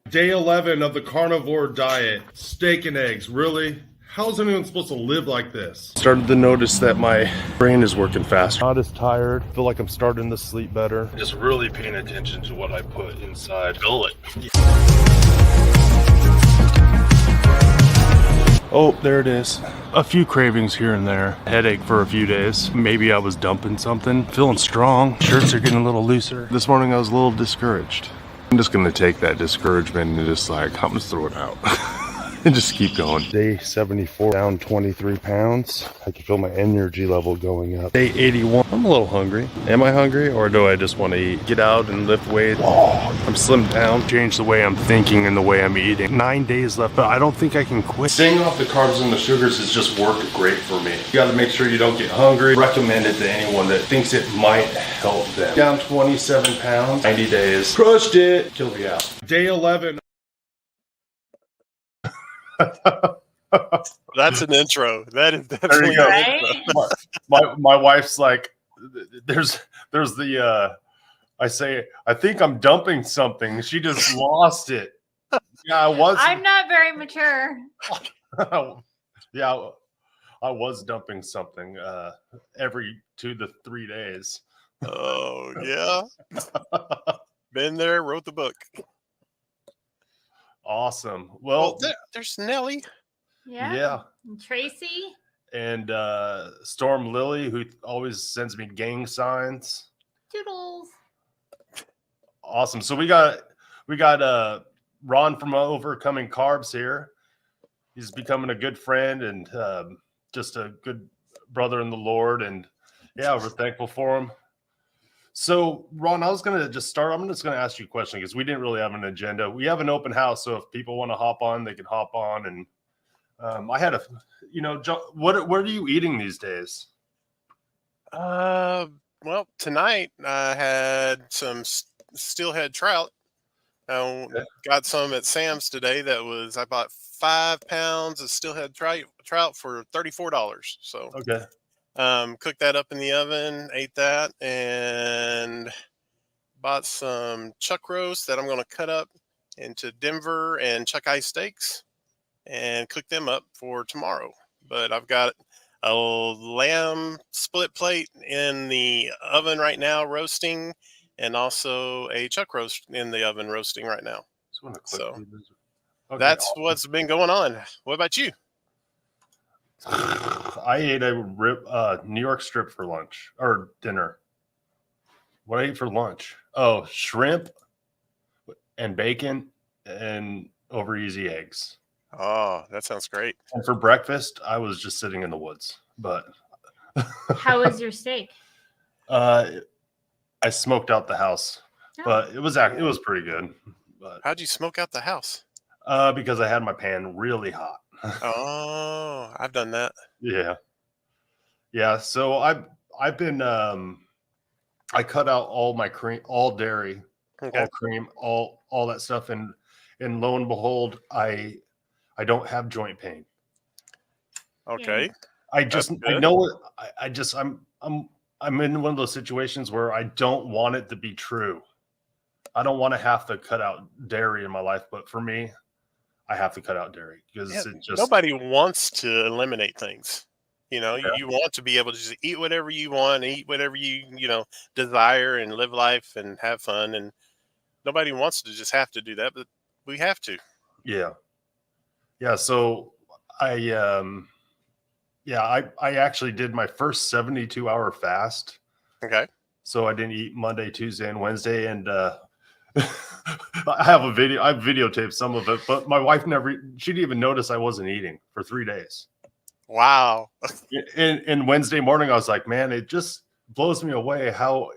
Day 11 of the carnivore diet. Steak and eggs. Really? How is anyone supposed to live like this? Started to notice that my brain is working faster. Not as tired. Feel like I'm starting to sleep better. Just really paying attention to what I put inside. Gullet. Oh, there it is. A few cravings here and there. Headache for a few days. Maybe I was dumping something. Feeling strong. Shirts are getting a little looser. This morning I was a little discouraged. I'm just gonna take that discouragement and just like, I'm gonna throw it out. And just keep going. Day 74, down 23 pounds. I can feel my energy level going up. Day 81, I'm a little hungry. Am I hungry or do I just want to eat? Get out and lift weights. Oh, I'm slimmed down. Change the way I'm thinking and the way I'm eating. 9 days left, but I don't think I can quit. Staying off the carbs and the sugars has just worked great for me. You gotta make sure you don't get hungry. Recommend it to anyone that thinks it might help them. Down 27 pounds, 90 days. Crushed it. Kilby out. Day 11. That's an intro. That is definitely an intro. My wife's like, there's the I think I'm dumping something. She just lost it. Yeah, I'm not very mature. Yeah, I was dumping something every 2 to 3 days. Oh yeah. Been there, wrote the book. Awesome. Well, there's Nelly. Yeah. And Tracy. And Storm Lily, who always sends me gang signs. Toodles. Awesome. So we got Ron from Overcoming Carbs here. He's becoming a good friend and just a good brother in the Lord. And yeah, we're thankful for him. So, Ron, I was going to just start. I'm just going to ask you a question because we didn't really have an agenda. We have an open house, so if people want to hop on, they can hop on. And I had what are you eating these days? Well, tonight I had some steelhead trout. I got some at Sam's today. I bought 5 pounds of steelhead trout for $34. So, okay. Cooked that up in the oven, ate that, and bought some chuck roast that I'm going to cut up into Denver and chuck eye steaks and cook them up for tomorrow. But I've got a lamb split plate in the oven right now roasting, and also a chuck roast in the oven roasting right now. So okay, that's what's been going on. What about you? I ate a New York strip for lunch or dinner. What I ate for lunch? Oh, shrimp and bacon and over easy eggs. Oh, that sounds great. And for breakfast, I was just sitting in the woods. But how was your steak? I smoked out the house, but it was pretty good. But how'd you smoke out the house? Because I had my pan really hot. Oh, I've done that. Yeah. So I've been I cut out all my cream, all dairy, all cream, all that stuff, and lo and behold, I don't have joint pain. Okay. I know it. I'm in one of those situations where I don't want it to be true. I don't want to have to cut out dairy in my life, but for me, I have to cut out dairy because nobody wants to eliminate things. You want to be able to just eat whatever you want, eat whatever you desire, and live life and have fun. And nobody wants to just have to do that, but we have to. Yeah. So I actually did my fired 72-hour fast. Okay. So I didn't eat Monday, Tuesday, and Wednesday, and I have videotaped some of it, but my wife she didn't even notice I wasn't eating for 3 days. Wow. And Wednesday morning, I was like, man, it just blows me away how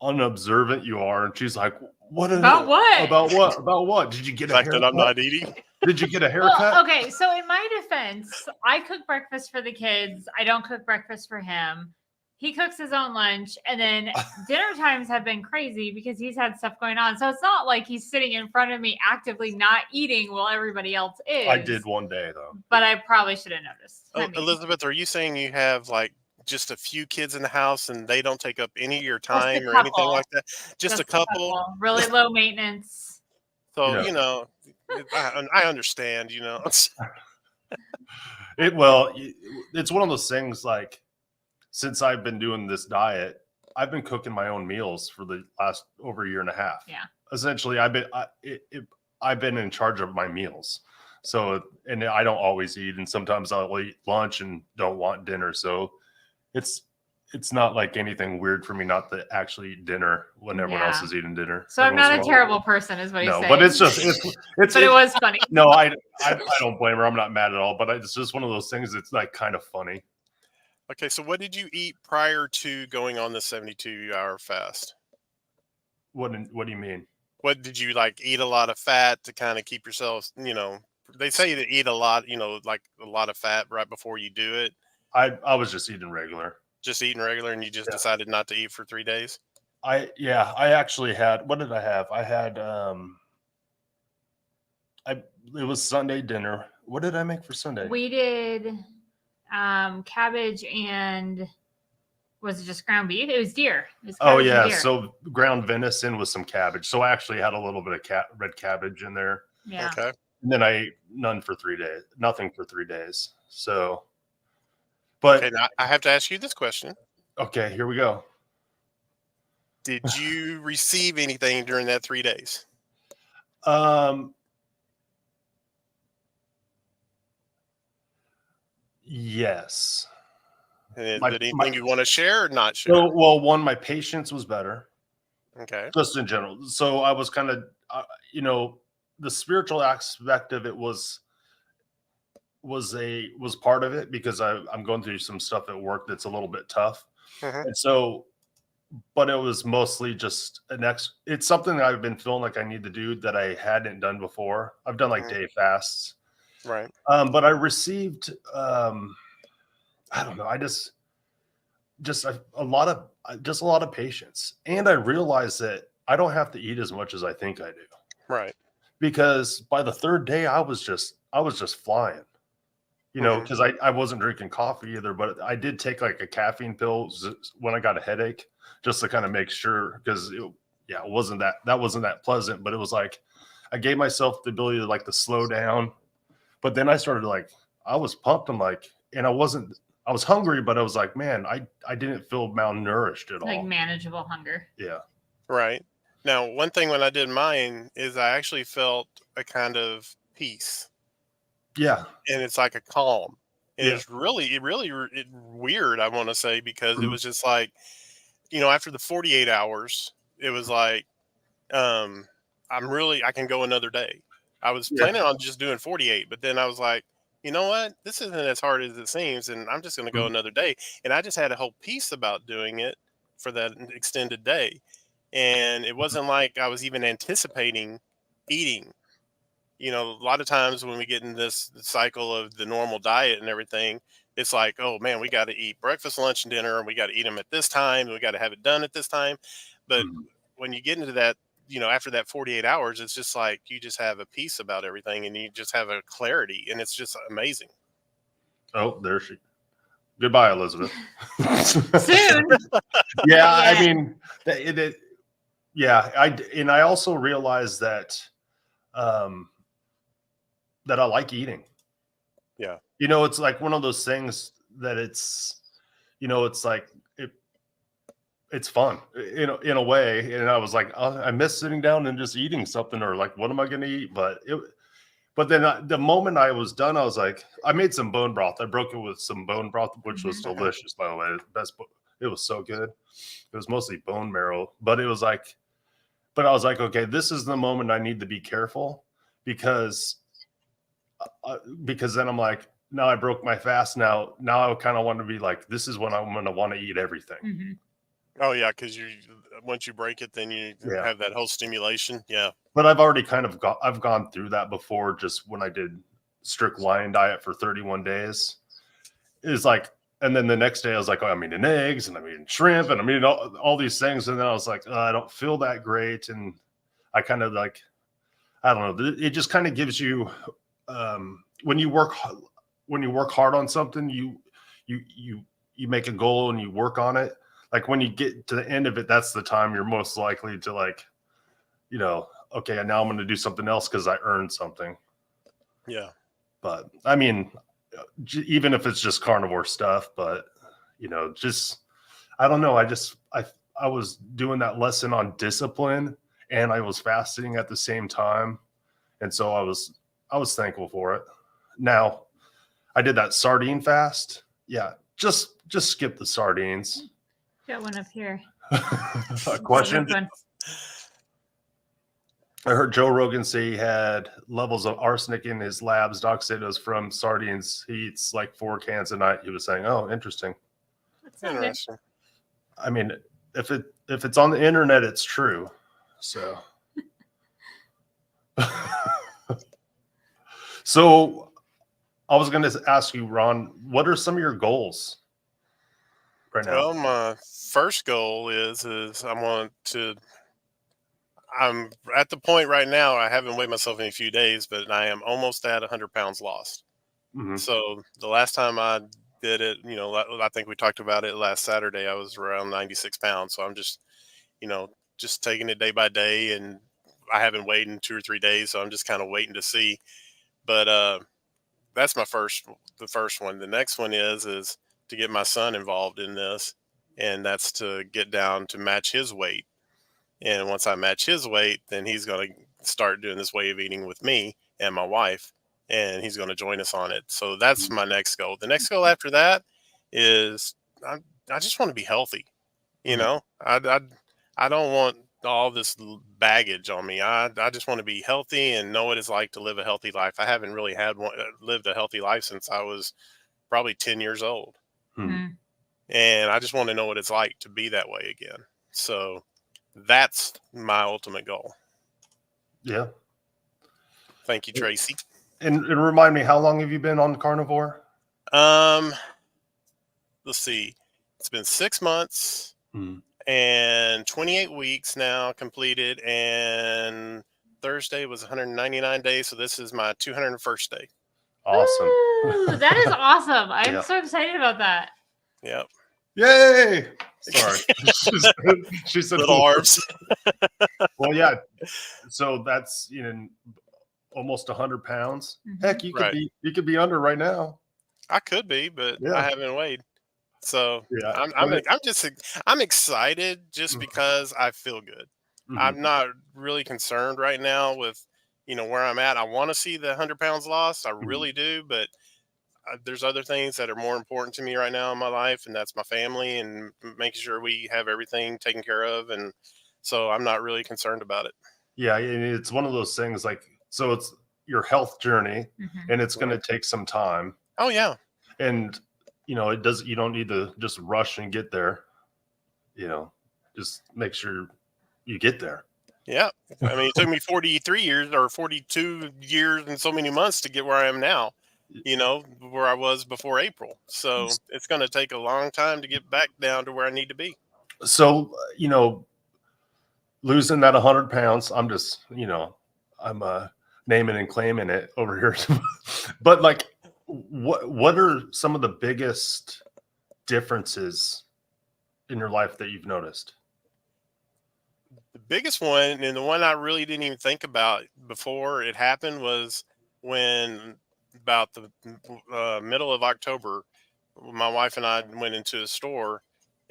unobservant you are. And she's like, About what? Did you get a haircut? That I'm not eating? Did you get a haircut? Well, okay, so in my defense, I cook breakfast for the kids. I don't cook breakfast for him. He cooks his own lunch, and then dinner times have been crazy because he's had stuff going on. So it's not like he's sitting in front of me actively not eating while everybody else is. I did one day, though. But I probably should have noticed. Elizabeth, are you saying you have just a few kids in the house and they don't take up any of your Just a time or anything couple. like that? Just a couple. Really low maintenance. So, Yeah. you know, I understand, you know. It's one of those things, like, since I've been doing this diet, I've been cooking my own meals for the last over a year and a half. Yeah. Essentially, I've been in charge of my meals. So, and I don't always eat, and sometimes I'll eat lunch and don't want dinner. So it's not like anything weird for me not to actually eat dinner when everyone else is eating dinner. So I'm not a terrible person, is what he's saying. But it's but it was funny. No, I don't blame her. I'm not mad at all, but it's just one of those things that's like kind of funny. Okay, so what did you eat prior to going on the 72-hour fast? What do you mean? What did you like eat a lot of fat to kind of keep yourself, you know, they say to eat a lot, you know, like a lot of fat right before you do it. I was just eating regular. Just eating regular, and you just decided not to eat for 3 days? I actually had, what did I have? I had it was Sunday dinner. What did I make for Sunday? We did cabbage and was it just ground beef? It was deer. It was deer. So ground venison with some cabbage. So I actually had a little bit of red cabbage in there. Yeah. Okay. And then I ate nothing for 3 days. So, but okay, now I have to ask you this question. Okay, here we go. Did you receive anything during that 3 days? Yes. And did anything you want to share or not share? So, well, one, my patience was better. Okay. Just in general. So I was kind of, the spiritual aspect of it was part of it, because I'm going through some stuff at work that's a little bit tough. And so, but it was mostly just it's something that I've been feeling like I need to do that I hadn't done before. I've done like day fasts. Right. But I received, I don't know. I just a lot of patience. And I realized that I don't have to eat as much as I think I do. Right. Because by the third day, I was just flying, because I wasn't drinking coffee either, but I did take like a caffeine pill when I got a headache, just to kind of make sure, because it wasn't that pleasant, but it was like, I gave myself the ability to like to slow down. But then I started I was pumped. I'm like, and I was hungry, but I was like, man, I didn't feel malnourished at all. Like manageable hunger. Yeah. Right. Now, one thing when I did mine is I actually felt a kind of peace. Yeah. And it's like a calm. And it's really weird, I want to say, because it was just like, after the 48 hours, it was like, I can go another day. I was planning on just doing 48, but then I was like, you know what? This isn't as hard as it seems, and I'm just going to go another day. And I just had a whole peace about doing it for that extended day. And it wasn't like I was even anticipating eating. A lot of times when we get in this cycle of the normal diet and everything, it's like, oh man, we got to eat breakfast, lunch, and dinner, and we got to eat them at this time, and we got to have it done at this time. But when you get into that, after that 48 hours, it's just like you just have a peace about everything, and you just have a clarity, and it's just amazing. Oh, there she. Goodbye, Elizabeth. Soon. Yeah, I mean, I also realized that that I like eating. Yeah. It's like one of those things that it's like it's fun, in a way. And I was like, I miss sitting down and just eating something, or like, what am I going to eat? But then the moment I was done, I was like, I made some bone broth. I broke it with some bone broth, which was delicious, by the way. It was so good. It was mostly bone marrow, but I was like, okay, this is the moment I need to be careful, because then I'm like, now I broke my fast. Now I kind of want to be like, this is when I'm going to want to eat everything. Oh yeah, because once you break it, then you have that whole stimulation. Yeah. But I've already I've gone through that before, just when I did strict lion diet for 31 days. It's like, and then the next day I was like, oh, I'm eating eggs and I'm eating shrimp and I'm eating all these things. And then I was like, I don't feel that great. And I kind of like, I don't know. It just kind of gives you, when you work hard on something, you you make a goal and you work on it, like when you get to the end of it, that's the time you're most likely to like, okay, now I'm going to do something else because I earned something. Yeah. But I mean, even if it's just carnivore stuff, but just, I don't know. I was doing that lesson on discipline and I was fasting at the same time. And so I was thankful for it. Now I did that sardine fast. Yeah. Just skip the sardines. Got one up here. A question. One. I heard Joe Rogan say he had levels of arsenic in his labs. Doc said it was from sardines. He eats like 4 cans a night. He was saying, "Oh, interesting." That's not good. Interesting. I mean, if it's on the internet, it's true. So, so I was going to ask you, Ron, what are some of your goals right now? Well, my first goal is I'm at the point right now. I haven't weighed myself in a few days, but I am almost at 100 pounds lost. Mm-hmm. So the last time I did it, I think we talked about it last Saturday. I was around 96 pounds. So I'm just taking it day by day, and I haven't weighed in 2 or 3 days. So I'm just kind of waiting to see. But that's the first one. The next one is to get my son involved in this, and that's to get down to match his weight. And once I match his weight, then he's going to start doing this way of eating with me and my wife, and he's going to join us on it. So that's my next goal. The next goal after that is I just want to be healthy. I don't want all this baggage on me. I just want to be healthy and know what it's like to live a healthy life. I haven't really lived a healthy life since I was probably 10 years old. Mm. And I just want to know what it's like to be that way again. So that's my ultimate goal. Yeah. Thank you, Tracy. And remind me, how long have you been on carnivore? Let's see. It's been 6 months and 28 weeks now completed. And Thursday was 199 days. So this is my 201st day. Awesome. Ooh, that is awesome. I'm so excited about that. Yep. Yay. Sorry. she said little arms. Well, yeah. So that's almost 100 pounds. Mm-hmm. Heck, you could be under right now. I could be, but I haven't weighed. So yeah, I'm excited just because I feel good. Mm-hmm. I'm not really concerned right now with where I'm at. I want to see the 100 pounds lost. I really do, but there's other things that are more important to me right now in my life, and that's my family and making sure we have everything taken care of. And so I'm not really concerned about it. Yeah, it's one of those things so it's your health journey, and it's going to take some time. Oh yeah. And you don't need to just rush and get there. Just make sure you get there. Yeah. I mean, it took me 43 years or 42 years and so many months to get where I am now, where I was before April. So it's going to take a long time to get back down to where I need to be. So, losing that 100 pounds, I'm just, I'm naming and claiming it over here. But what are some of the biggest differences in your life that you've noticed? The biggest one, and the one I really didn't even think about before it happened, was when about the middle of October, my wife and I went into a store,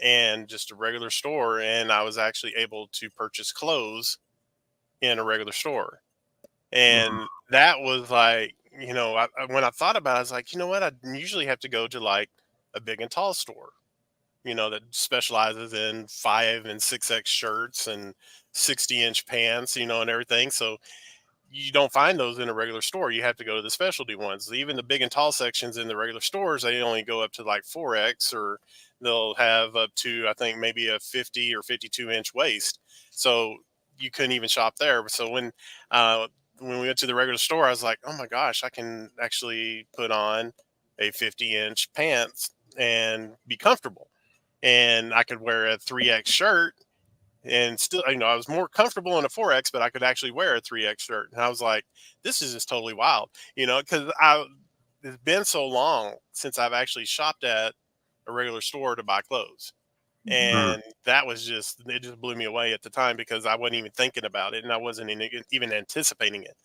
and just a regular store, and I was actually able to purchase clothes in a regular store. And that was like, when I thought about it, I was like, you know what? I usually have to go to like a big and tall store, that specializes in 5 and 6X shirts and 60-inch pants, and everything. So you don't find those in a regular store. You have to go to the specialty ones. Even the big and tall sections in the regular stores, they only go up to like 4X, or they'll have up to, I think, maybe a 50 or 52-inch waist. So you couldn't even shop there. So when we went to the regular store, I was like, oh my gosh, I can actually put on a 50-inch pants and be comfortable. And I could wear a 3X shirt and still, I was more comfortable in a 4X, but I could actually wear a 3X shirt. And I was like, this is just totally wild, because it's been so long since I've actually shopped at a regular store to buy clothes. Mhm. And that was just, it just blew me away at the time because I wasn't even thinking about it and I wasn't even anticipating it.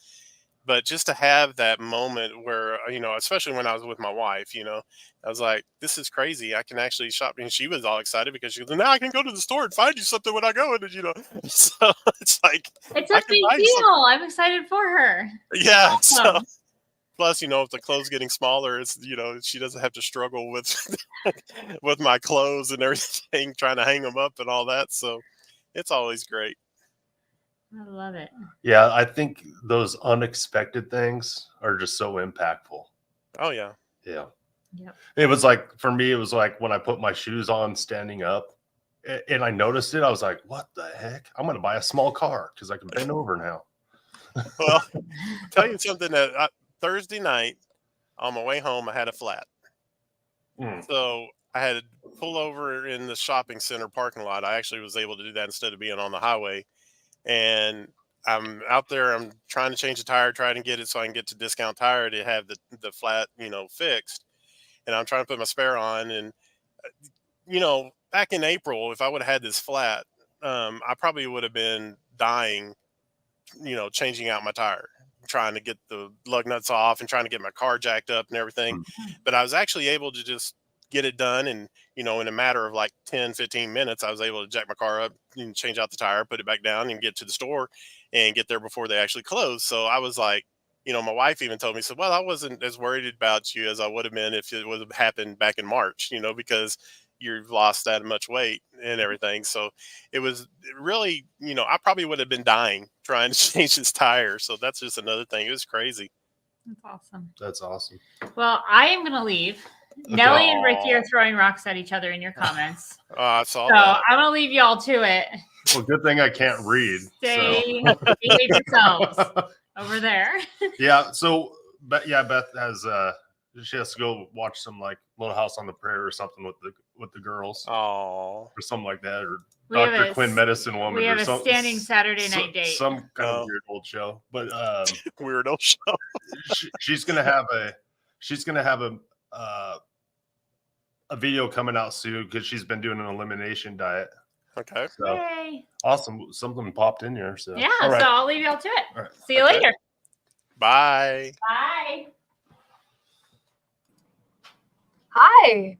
But just to have that moment where, especially when I was with my wife, I was like, this is crazy. I can actually shop. And she was all excited because she goes, now I can go to the store and find you something when I go. So it's like, It's I a can big buy you something. deal. I'm excited for her. Yeah. So Awesome. plus, if the clothes getting smaller, it's, she doesn't have to struggle with, with my clothes and everything, trying to hang them up and all that. So it's always great. I love it. Yeah, I think those unexpected things are just so impactful. Oh yeah. Yeah. Yep. It was like, for me, it was like when I put my shoes on standing up and I noticed it, I was like, what the heck? I'm going to buy a small car because I can bend over now. Well, I'll tell you something that Thursday night on my way home, I had a flat. So I had to pull over in the shopping center parking lot. I actually was able to do that instead of being on the highway. And I'm out there, I'm trying to change the tire, trying to get it so I can get to Discount Tire to have the flat, fixed. And I'm trying to put my spare on. And, back in April, if I would have had this flat, I probably would have been dying, changing out my tire, trying to get the lug nuts off and trying to get my car jacked up and everything. But I was actually able to just get it done. And, in a matter of like 10, 15 minutes, I was able to jack my car up and change out the tire, put it back down and get to the store and get there before they actually closed. So I was like, my wife even told me, said, well, I wasn't as worried about you as I would have been if it would have happened back in March, because you've lost that much weight and everything. So it was really, I probably would have been dying trying to change his tire. So that's just another thing. It was crazy. That's awesome. That's awesome. Well, I am going to leave. Okay. Nellie and Ricky are throwing rocks at each other in your comments. I saw So that. I'm going to leave y'all to it. Well, good thing I can't read. Stay, behave yourselves over there. Yeah. So, Beth has she has to go watch some like Little House on the Prairie or something with the girls. Oh, or something like that, or We have Dr. a Quinn Medicine Woman. We have or a some, standing Saturday night date. Some kind of weird old show. But weirdo show. she's gonna have a video coming out soon because she's been doing an elimination diet. Okay. So Yay. awesome. Something popped in here. So yeah, all right. so I'll leave y'all to it. All right. See you later. Bye. Bye. Hi.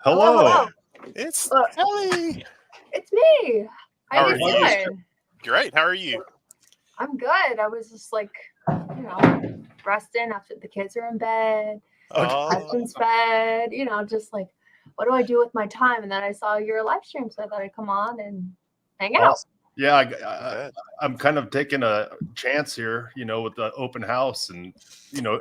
Hello. It's Look, Ellie. it's me. How How are you you? doing? Great. How are you? I'm good. I was just like, resting after the kids are in bed, husband's bed, just like, what do I do with my time? And then I saw your live stream, so I thought I'd come on and hang out. Awesome. Yeah, I'm kind of taking a chance here, with the open house and,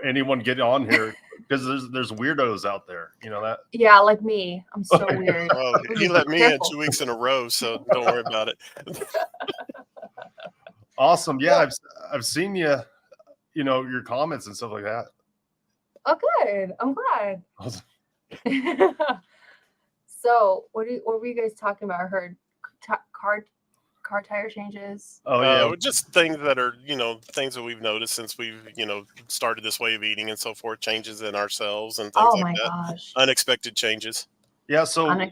anyone get on here because there's weirdos out there, that. Yeah, like me. I'm so weird. Well, he let me in 2 weeks in a row, so don't worry about it. Awesome. Yeah, I've seen you, your comments and stuff like that. Oh, good. I'm glad. Awesome. So, what were you guys talking about? I heard car tire changes. Oh yeah, just things that are, things that we've noticed since we've, started this way of eating and so forth, changes in ourselves and things Oh like my that. gosh. Unexpected changes. Yeah. So,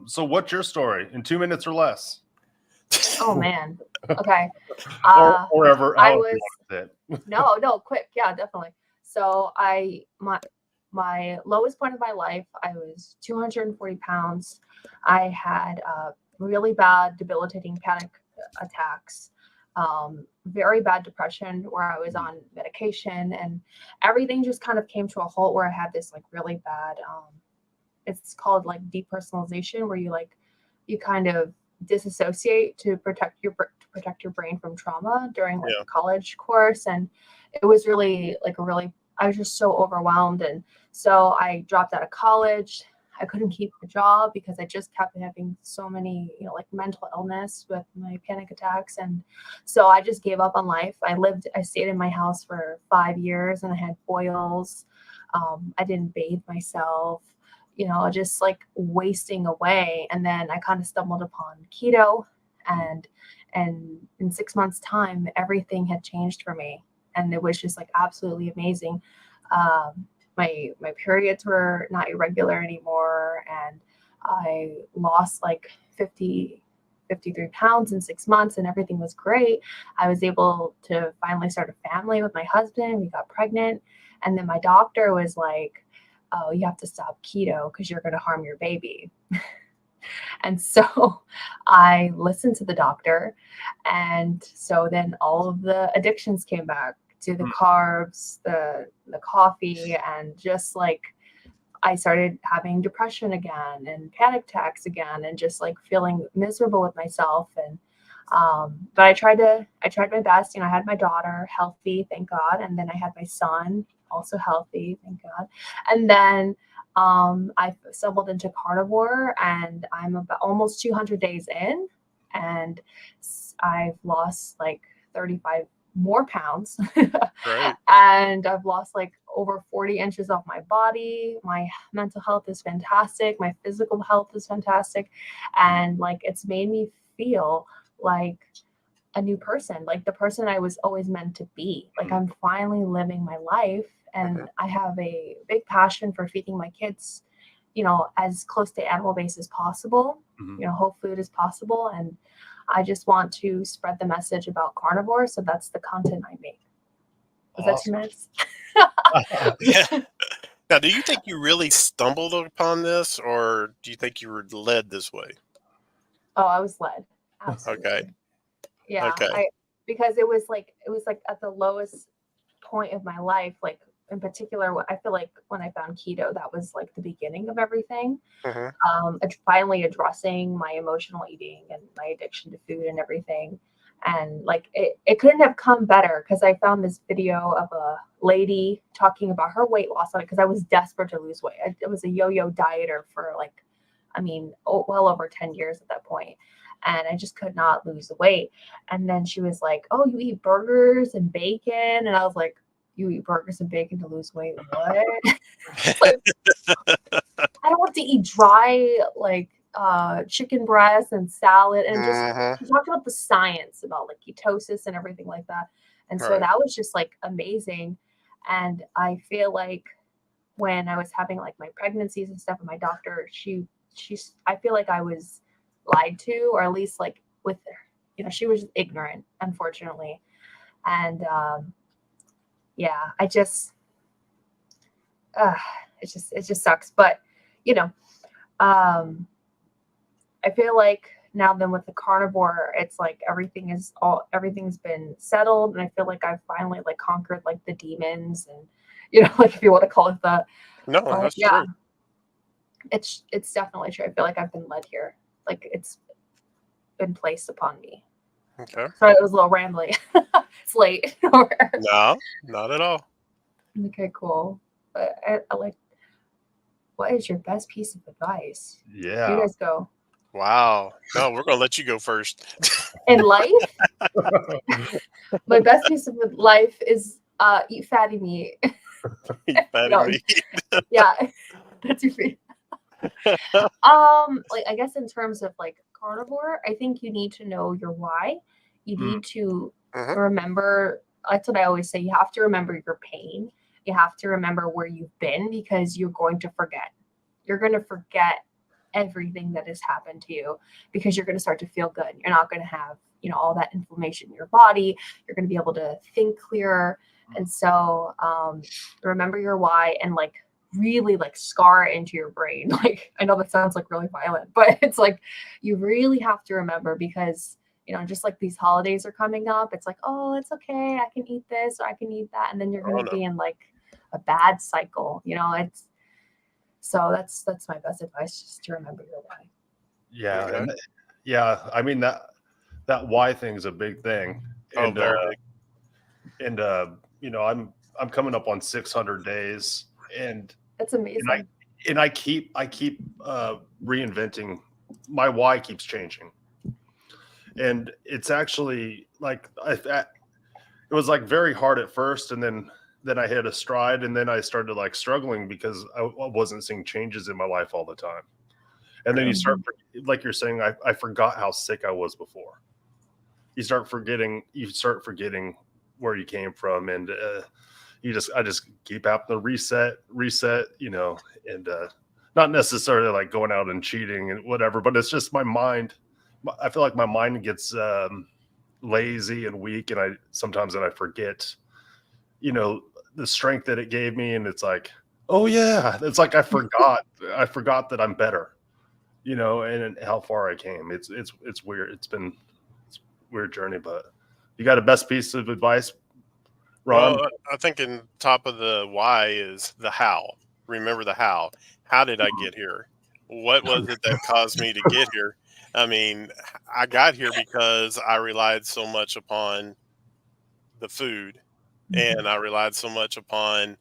so what's your story in 2 minutes or less? Oh man. Okay. or ever. I was no, quick. Yeah, definitely. So my lowest point of my life, I was 240 pounds. I had really bad debilitating panic attacks, very bad depression where I was on medication, and everything just kind of came to a halt where I had this like really bad, it's called like depersonalization, where you kind of disassociate to protect your brain from trauma during like a college course. And it was really I was just so overwhelmed. And so I dropped out of college. I couldn't keep a job because I just kept having so many, like mental illness with my panic attacks. And so I just gave up on life. I stayed in my house for 5 years and I had boils. I didn't bathe myself, just like wasting away. And then I kind of stumbled upon keto, and in 6 months' time, everything had changed for me. And it was just like absolutely amazing. my periods were not irregular anymore, and I lost like 53 pounds in 6 months, and everything was great. I was able to finally start a family with my husband. We got pregnant, and then my doctor was like, oh, you have to stop keto because you're going to harm your baby. And so I listened to the doctor, and so then all of the addictions came back to the carbs, the coffee, and just like I started having depression again and panic attacks again, and just like feeling miserable with myself. And but I tried my best. You know, I had my daughter healthy, thank God, and then I had my son also healthy, thank God. And then I stumbled into carnivore, and I'm about almost 200 days in, and I've lost like 35 more pounds. Great. And I've lost like over 40 inches off my body. My mental health is fantastic. My physical health is fantastic. And like it's made me feel like a new person, like the person I was always meant to be. Like I'm finally living my life, and I have a big passion for feeding my kids, you know, as close to animal based as possible, you know, whole food as possible. And I just want to spread the message about carnivore. So that's the content I make. Was that 2 minutes? Yeah. Now, do you think you really stumbled upon this, or do you think you were led this way? Oh, I was led. Absolutely. Okay. Yeah. Okay. Because it was like at the lowest point of my life. Like in particular, I feel like when I found keto, that was like the beginning of everything. Finally addressing my emotional eating and my addiction to food and everything. And like it couldn't have come better, because I found this video of a lady talking about her weight loss on it, because I was desperate to lose weight. I was a yo-yo dieter for like, I mean, well over 10 years at that point. And I just could not lose the weight. And then she was like, oh, you eat burgers and bacon? And I was like, you eat burgers and bacon to lose weight? What? Like, I don't want to eat dry, like chicken breast and salad. And just she talked about the science about like ketosis and everything like that. And so Right. that was just like amazing. And I feel like when I was having like my pregnancies and stuff, and my doctor, I feel like I was lied to, or at least like with her, you know, she was ignorant, unfortunately. And yeah, it just sucks. But you know, I feel like now then with the carnivore, it's like everything's been settled, and I feel like I've finally like conquered like the demons, and you know, like if you want to call it that. No, But that's yeah, true. it's definitely true. I feel like I've been led here. Like it's been placed upon me. Okay. Sorry, it was a little rambly. It's late. No, not at all. Okay, cool. But I like, what is your best piece of advice? You Yeah. guys go. Wow. No, we're gonna let you go first. In life, my best piece of life is eat fatty meat. Eat fatty No. meat. Yeah, that's your favorite. Like I guess in terms of like carnivore, I think you need to know your why. You need to remember. That's what I always say. You have to remember your pain. You have to remember where you've been, because you're going to forget. You're going to forget everything that has happened to you, because you're going to start to feel good. You're not going to have, you know, all that inflammation in your body. You're going to be able to think clearer. And so remember your why, and like really like scar it into your brain. Like I know that sounds like really violent, but it's like you really have to remember, because you know, just like these holidays are coming up, it's like, oh, it's okay, I can eat this or I can eat that, and then you're going to be in like a bad cycle, you know. It's so that's my best advice, just to remember your why. Yeah. Okay. And yeah, I mean that why thing is a big thing. Oh, very big. And you know, I'm coming up on 600 days, and That's amazing. I keep reinventing. My why keeps changing, and it's actually like it was like very hard at first, and then I hit a stride, and then I started like struggling because I wasn't seeing changes in my life all the time. And then you start, like you're saying, I forgot how sick I was before. You start forgetting where you came from, and I just keep having to reset, you know, and not necessarily like going out and cheating and whatever, but it's just my mind. I feel like my mind gets lazy and weak, and I sometimes I forget, you know, the strength that it gave me, and it's like, oh yeah, it's like I forgot that I'm better, you know, and how far I came. It's weird. It's a weird journey, but you got a best piece of advice, Ron? Well, I think in top of the why is the how. Remember the how. How did I get here? What was it that caused me to get here? I mean, I got here because I relied so much upon the food, and I relied so much upon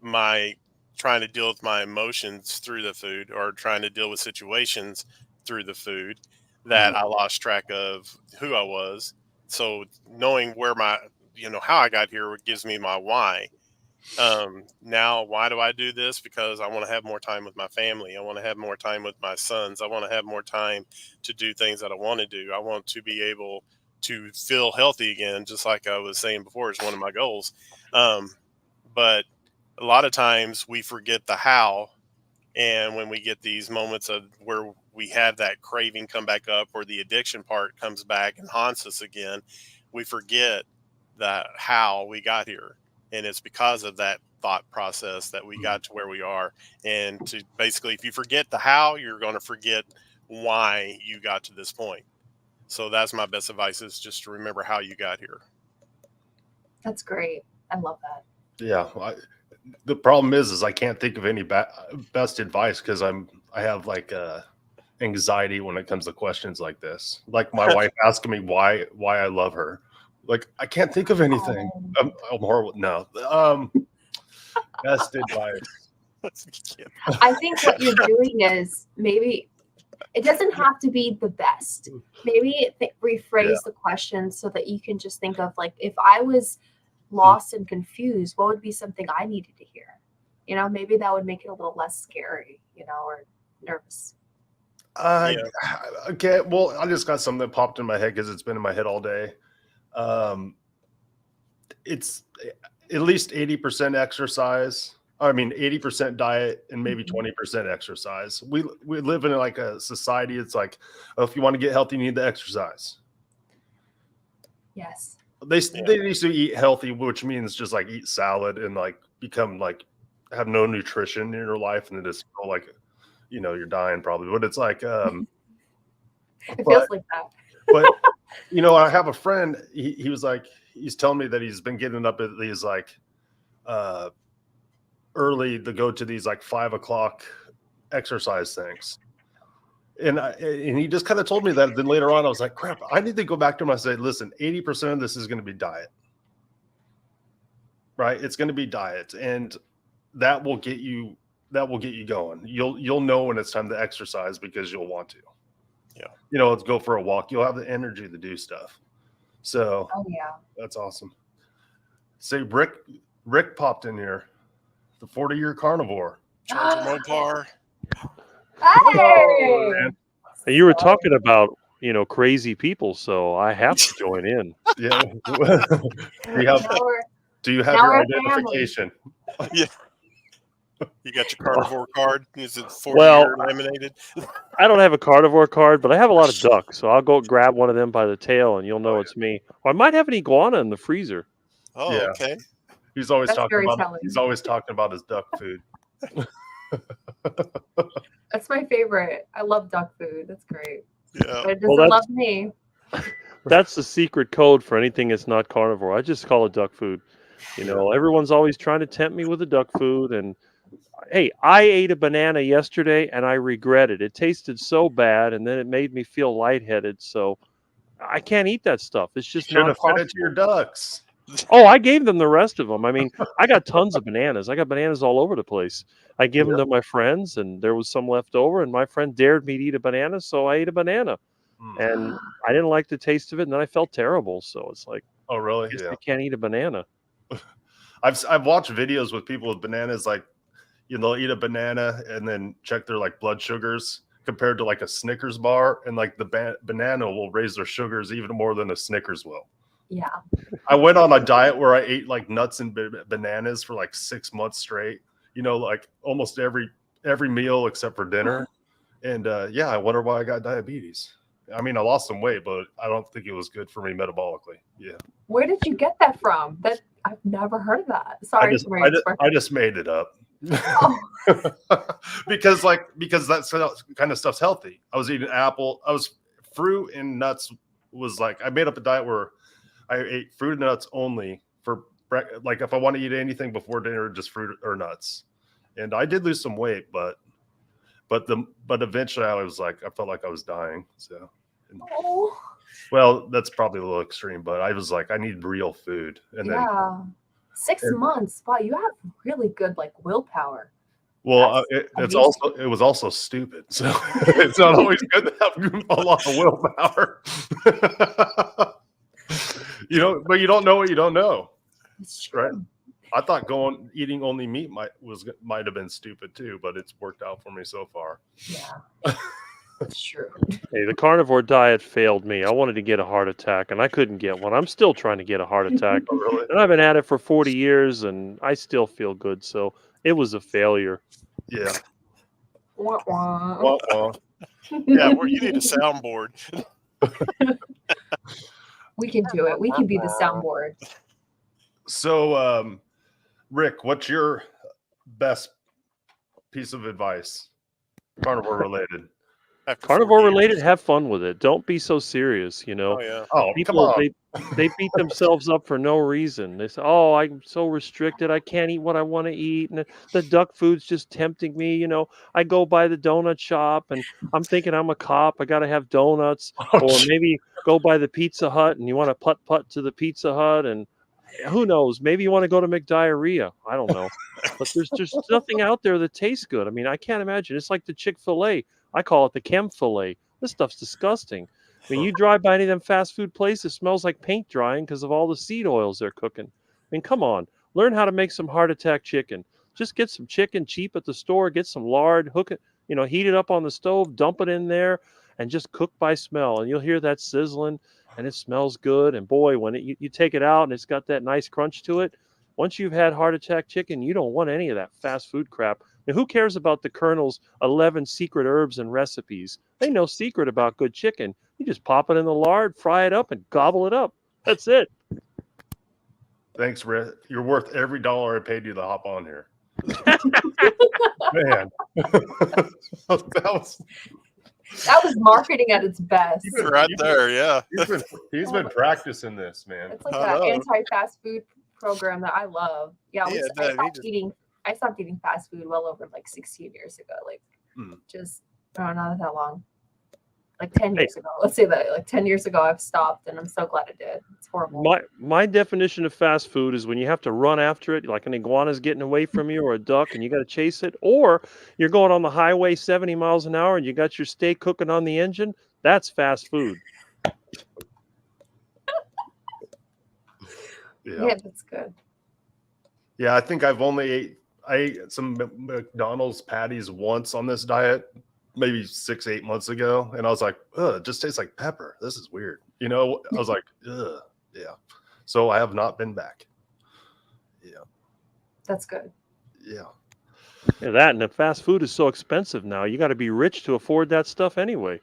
my trying to deal with my emotions through the food, or trying to deal with situations through the food, that I lost track of who I was. So knowing where my, you know, how I got here gives me my why. Now, why do I do this? Because I want to have more time with my family. I want to have more time with my sons. I want to have more time to do things that I want to do. I want to be able to feel healthy again, just like I was saying before, is one of my goals. But a lot of times we forget the how. And when we get these moments of where we have that craving come back up, or the addiction part comes back and haunts us again, we forget that how we got here. And it's because of that thought process that we got to where we are. And to basically, if you forget the how, you're going to forget why you got to this point. So that's my best advice, is just to remember how you got here. That's great. I love that. Yeah. The problem is I can't think of any best advice, because I have like anxiety when it comes to questions like this. Like my wife asking me why I love her. Like, I can't think of anything. I'm horrible. No. Best advice. I think what you're doing is, maybe it doesn't have to be the best. Maybe rephrase the question so that you can just think of, like, if I was lost and confused, what would be something I needed to hear? You know, maybe that would make it a little less scary, you know, or nervous. Okay. Well, I just got something that popped in my head because it's been in my head all day. It's at least 80% exercise. I mean, 80% diet and maybe 20% exercise. We live in like a society. It's like, oh, if you want to get healthy, you need to exercise. Yes. They used to eat healthy, which means just like eat salad and like become like have no nutrition in your life, and then just feel like, you know, you're dying probably. But it's like it feels like that. But you know, I have a friend. He was like, he's telling me that he's been getting up at these like early to go to these like 5 o'clock exercise things. And he just kind of told me that. Then later on, I was like, crap, I need to go back to him and say, listen, 80% of this is going to be diet, right? It's going to be diet. And that will get you going. You'll know when it's time to exercise because you'll want to. Yeah. You know, let's go for a walk. You'll have the energy to do stuff. So that's awesome. Say Rick popped in here. The 40-year carnivore. Charger Mopar. Hey! You were talking about, you know, crazy people, so I have to join in. Yeah. Do you have your identification? Yeah. You got your carnivore card? Is it 40-year laminated? I don't have a carnivore card, but I have a lot of ducks, so I'll go grab one of them by the tail, and you'll know it's me. Or I might have an iguana in the freezer. Oh, yeah. Okay. He's always talking about his duck food. That's my favorite. I love duck food. That's great. Yeah. But it doesn't love me. That's the secret code for anything that's not carnivore. I just call it duck food. You know, everyone's always trying to tempt me with the duck food. And hey, I ate a banana yesterday and I regret it. It tasted so bad, and then it made me feel lightheaded. So I can't eat that stuff. It's just Should not have fed it to your ducks. Oh, I gave them the rest of them. I mean, I got tons of bananas. I got bananas all over the place. I give them to my friends, and there was some left over, and my friend dared me to eat a banana, so I ate a banana. And I didn't like the taste of it, and then I felt terrible. So it's like, oh, really? I guess I can't eat a banana. I've watched videos with people with bananas, like, you know, they'll eat a banana and then check their like blood sugars compared to like a Snickers bar, and like the banana will raise their sugars even more than a Snickers will. Yeah. I went on a diet where I ate like nuts and bananas for like 6 months straight. You know, like almost every meal except for dinner. And yeah, I wonder why I got diabetes. I mean, I lost some weight, but I don't think it was good for me metabolically. Yeah. Where did you get that from? That I've never heard of that. Sorry for my I just made it up. Oh. because that kind of stuff's healthy. I was eating fruit and nuts was like, I made up a diet where I ate fruit and nuts only for like if I want to eat anything before dinner, just fruit or nuts. And I did lose some weight, but eventually I felt like I was dying. So, Oh. well, that's probably a little extreme, but I was like, I need real food. And then, Yeah. 6 months. Wow, you have really good like willpower. well, it was also stupid. So it's not always good to have a lot of willpower. But you don't know what you don't know. It's true. Right. I thought eating only meat might have been stupid too, but it's worked out for me so far. Yeah. It's true. Hey, the carnivore diet failed me. I wanted to get a heart attack, and I couldn't get one. I'm still trying to get a heart attack. Oh, really? And I've been at it for 40 years, and I still feel good. So it was a failure. Yeah. Wah, wah. Well, Yeah, well, you need a soundboard. We can do it. We can be the soundboard. so, Rick, what's your best piece of advice, carnivore related? After Carnivore 40 related, years. have fun with it. Don't be so serious, Oh yeah. Oh, come People on. they beat themselves up for no reason. They say, "Oh, I'm so restricted. I can't eat what I want to eat, and the duck food's just tempting me." I go by the donut shop, and I'm thinking I'm a cop. I got to have donuts, or maybe go by the Pizza Hut, and you want to putt to the Pizza Hut, and who knows? Maybe you want to go to McDiarrhea. I don't know, but there's just nothing out there that tastes good. I mean, I can't imagine. It's like the Chick-fil-A. I call it the chem fillet. This stuff's disgusting. I mean, you drive by any of them fast food places, it smells like paint drying because of all the seed oils they're cooking. I mean, come on. Learn how to make some heart attack chicken. Just get some chicken cheap at the store, get some lard, hook it, heat it up on the stove, dump it in there, and just cook by smell. And you'll hear that sizzling, and it smells good. And boy, when you take it out and it's got that nice crunch to it, once you've had heart attack chicken, you don't want any of that fast food crap. Now, who cares about the Colonel's 11 secret herbs and recipes? They know secret about good chicken. You just pop it in the lard, fry it up, and gobble it up. That's it. Thanks, Rick. You're worth every dollar I paid you to hop on here. Man. That was marketing at its best. Right there, yeah. He's been practicing this, man. It's like an anti-fast food program that I love. Yeah, I stopped eating fast food well over like 16 years ago. Like just not that long. Like 10 years ago. Let's say that like 10 years ago I've stopped, and I'm so glad I did. It's horrible. My definition of fast food is when you have to run after it, like an iguana's getting away from you or a duck and you got to chase it, or you're going on the highway 70 miles an hour and you got your steak cooking on the engine. That's fast food. Yeah, that's good. Yeah, I think I ate some McDonald's patties once on this diet, maybe 6-8 months ago, and I was like, ugh, it just tastes like pepper. This is weird. I was like, ugh, yeah. So I have not been back. Yeah. That's good. Yeah. Yeah, that and the fast food is so expensive now. You got to be rich to afford that stuff anyway.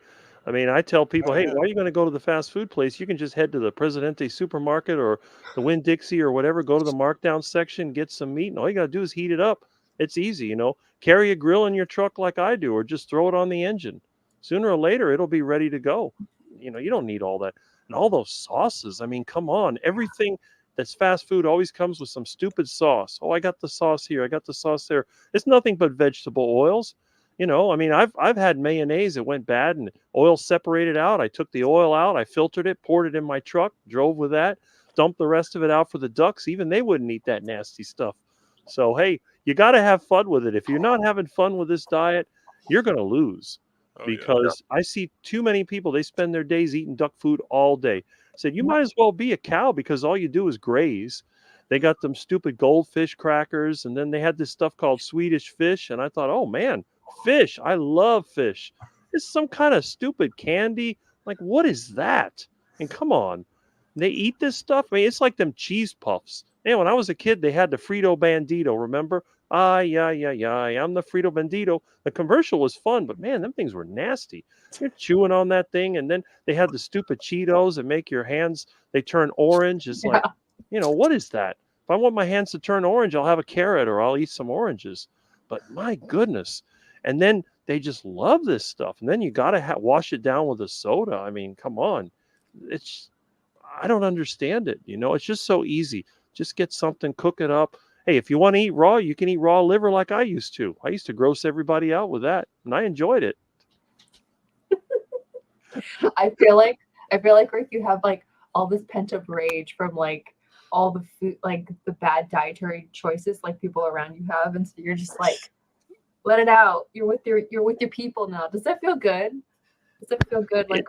I mean, I tell people, hey, why are you going to go to the fast food place? You can just head to the Presidente supermarket or the Winn-Dixie or whatever, go to the markdown section, get some meat, and all you got to do is heat it up. It's easy, Carry a grill in your truck like I do, or just throw it on the engine. Sooner or later, it'll be ready to go. You don't need all that. And all those sauces, I mean, come on. Everything that's fast food always comes with some stupid sauce. Oh, I got the sauce here. I got the sauce there. It's nothing but vegetable oils. I mean, I've had mayonnaise that went bad and oil separated out. I took the oil out, I filtered it, poured it in my truck, drove with that, dumped the rest of it out for the ducks. Even they wouldn't eat that nasty stuff. So, hey, you got to have fun with it. If you're not having fun with this diet, you're going to lose. Because I see too many people, they spend their days eating duck food all day. I said, you might as well be a cow because all you do is graze. They got them stupid goldfish crackers, and then they had this stuff called Swedish fish. And I thought, oh, man, fish. I love fish. It's some kind of stupid candy. Like, what is that? And come on. They eat this stuff. I mean, it's like them cheese puffs. Man, when I was a kid, they had the Frito Bandito. Remember? I'm the Frito Bandito. The commercial was fun, but man, them things were nasty. You're chewing on that thing, and then they had the stupid Cheetos that make your hands they turn orange. It's like, what is that? If I want my hands to turn orange, I'll have a carrot or I'll eat some oranges. But my goodness. And then they just love this stuff. And then you got to wash it down with a soda. I mean, come on. I don't understand it. It's just so easy. Just get something, cook it up. Hey, if you want to eat raw, you can eat raw liver like I used to. I used to gross everybody out with that, and I enjoyed it. I feel like Rick, you have like all this pent up rage from like all the food, like the bad dietary choices like people around you have, and so you're just like, let it out. You're with your people now. Does that feel good? Does that feel good? Like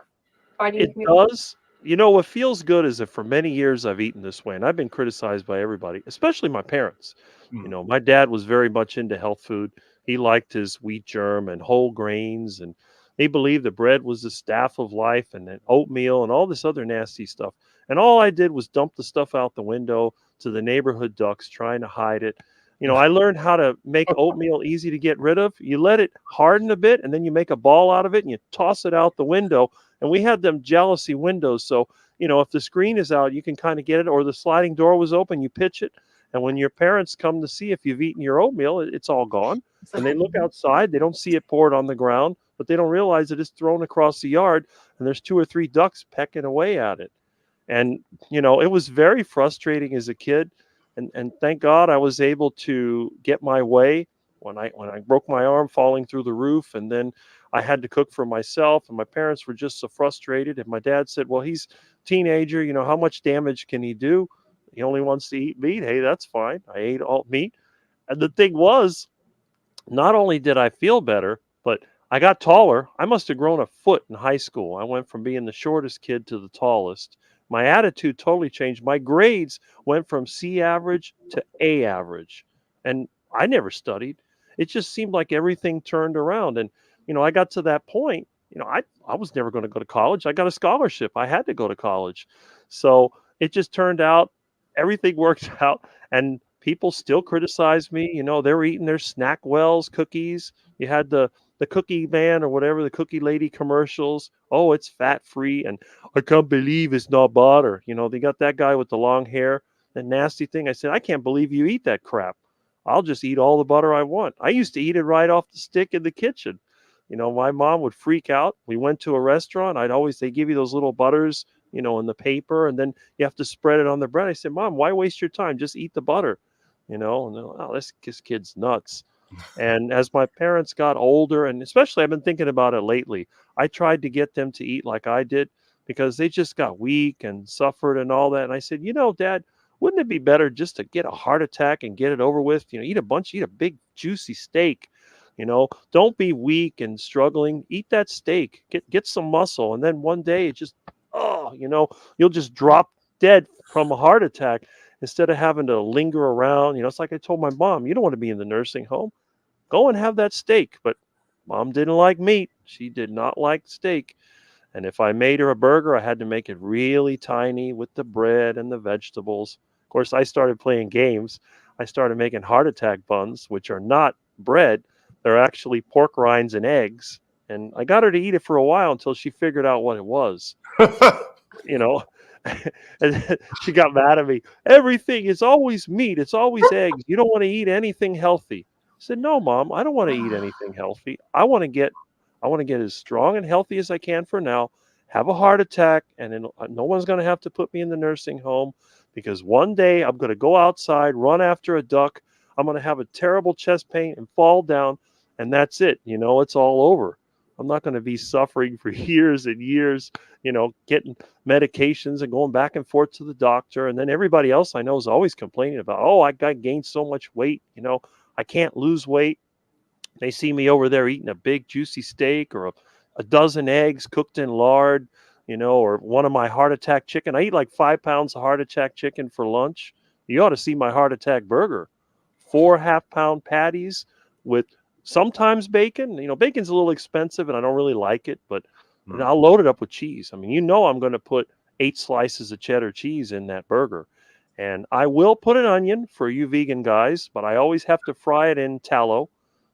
finding it does. What feels good is that for many years I've eaten this way, and I've been criticized by everybody, especially my parents. My dad was very much into health food. He liked his wheat germ and whole grains, and he believed that bread was the staff of life, and then oatmeal and all this other nasty stuff. And all I did was dump the stuff out the window to the neighborhood ducks, trying to hide it. I learned how to make oatmeal easy to get rid of. You let it harden a bit, and then you make a ball out of it, and you toss it out the window. And we had them jealousy windows. So, if the screen is out, you can kind of get it, or the sliding door was open, you pitch it. And when your parents come to see if you've eaten your oatmeal, it's all gone. And they look outside, they don't see it poured on the ground, but they don't realize that it's thrown across the yard, and there's 2 or 3 ducks pecking away at it. And, it was very frustrating as a kid. And thank God I was able to get my way when I broke my arm falling through the roof, and then I had to cook for myself, and my parents were just so frustrated. And my dad said, well, he's a teenager, how much damage can he do? He only wants to eat meat. Hey, that's fine. I ate all meat. And the thing was, not only did I feel better, but I got taller. I must have grown a foot in high school. I went from being the shortest kid to the tallest. My attitude totally changed. My grades went from C average to A average. And I never studied. It just seemed like everything turned around. And, I got to that point, I was never going to go to college. I got a scholarship. I had to go to college. So it just turned out, everything worked out. And people still criticize me. They were eating their snack wells, cookies. You had the cookie man or whatever, the cookie lady commercials. Oh, it's fat free. And I can't believe it's not butter. They got that guy with the long hair, that nasty thing. I said, I can't believe you eat that crap. I'll just eat all the butter I want. I used to eat it right off the stick in the kitchen. My mom would freak out. We went to a restaurant. They give you those little butters, in the paper, and then you have to spread it on the bread. I said, Mom, why waste your time? Just eat the butter, and this kid's nuts. And as my parents got older, and especially I've been thinking about it lately, I tried to get them to eat like I did because they just got weak and suffered and all that. And I said, Dad, wouldn't it be better just to get a heart attack and get it over with? Eat a big juicy steak. Don't be weak and struggling. Eat that steak. Get some muscle, and then one day it just, you'll just drop dead from a heart attack instead of having to linger around. It's like I told my mom, you don't want to be in the nursing home. Go and have that steak. But Mom didn't like meat. She did not like steak. And if I made her a burger, I had to make it really tiny with the bread and the vegetables. Of course, I started playing games. I started making heart attack buns, which are not bread. They're actually pork rinds and eggs. And I got her to eat it for a while until she figured out what it was. And she got mad at me. Everything is always meat. It's always eggs. You don't want to eat anything healthy. I said, no, Mom, I don't want to eat anything healthy. I want to get as strong and healthy as I can for now, have a heart attack, and then no one's going to have to put me in the nursing home because one day I'm going to go outside, run after a duck. I'm going to have a terrible chest pain and fall down, and that's it. It's all over. I'm not going to be suffering for years and years, getting medications and going back and forth to the doctor. And then everybody else I know is always complaining about, oh, I gained so much weight. I can't lose weight. They see me over there eating a big juicy steak or a dozen eggs cooked in lard, or one of my heart attack chicken. I eat like 5 pounds of heart attack chicken for lunch. You ought to see my heart attack burger. 4 half-pound patties with sometimes bacon. Bacon's a little expensive and I don't really like it, but I'll load it up with cheese. I mean, I'm going to put 8 slices of cheddar cheese in that burger. And I will put an onion for you vegan guys, but I always have to fry it in tallow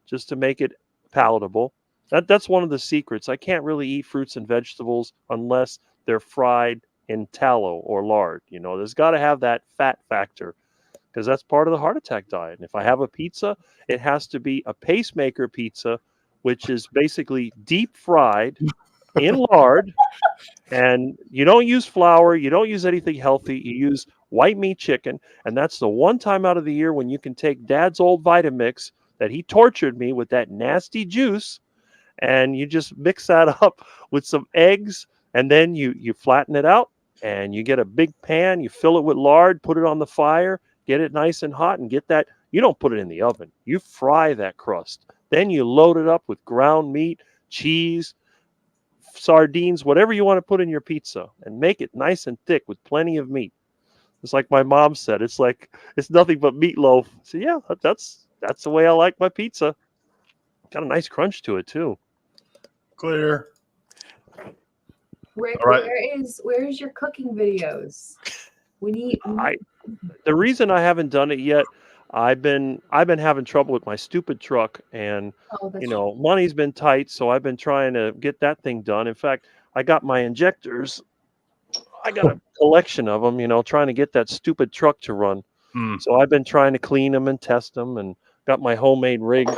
just to make it palatable. That's one of the secrets. I can't really eat fruits and vegetables unless they're fried in tallow or lard. There's got to have that fat factor because that's part of the heart attack diet. And if I have a pizza, it has to be a pacemaker pizza, which is basically deep fried in lard. And you don't use flour, you don't use anything healthy, you use white meat chicken. And that's the one time out of the year when you can take Dad's old Vitamix that he tortured me with that nasty juice, and you just mix that up with some eggs, and then you flatten it out, and you get a big pan, you fill it with lard, put it on the fire, get it nice and hot, and get that. You don't put it in the oven, you fry that crust. Then you load it up with ground meat, cheese, sardines, whatever you want to put in your pizza, and make it nice and thick with plenty of meat. It's like my mom said, it's nothing but meatloaf. So yeah, that's the way I like my pizza. Got a nice crunch to it too. Clear. Rick, All right. where is your cooking videos? We need The reason I haven't done it yet, I've been having trouble with my stupid truck, and money's been tight, so I've been trying to get that thing done. In fact, I got my injectors. I got a collection of them, trying to get that stupid truck to run. So I've been trying to clean them and test them, and got my homemade rig.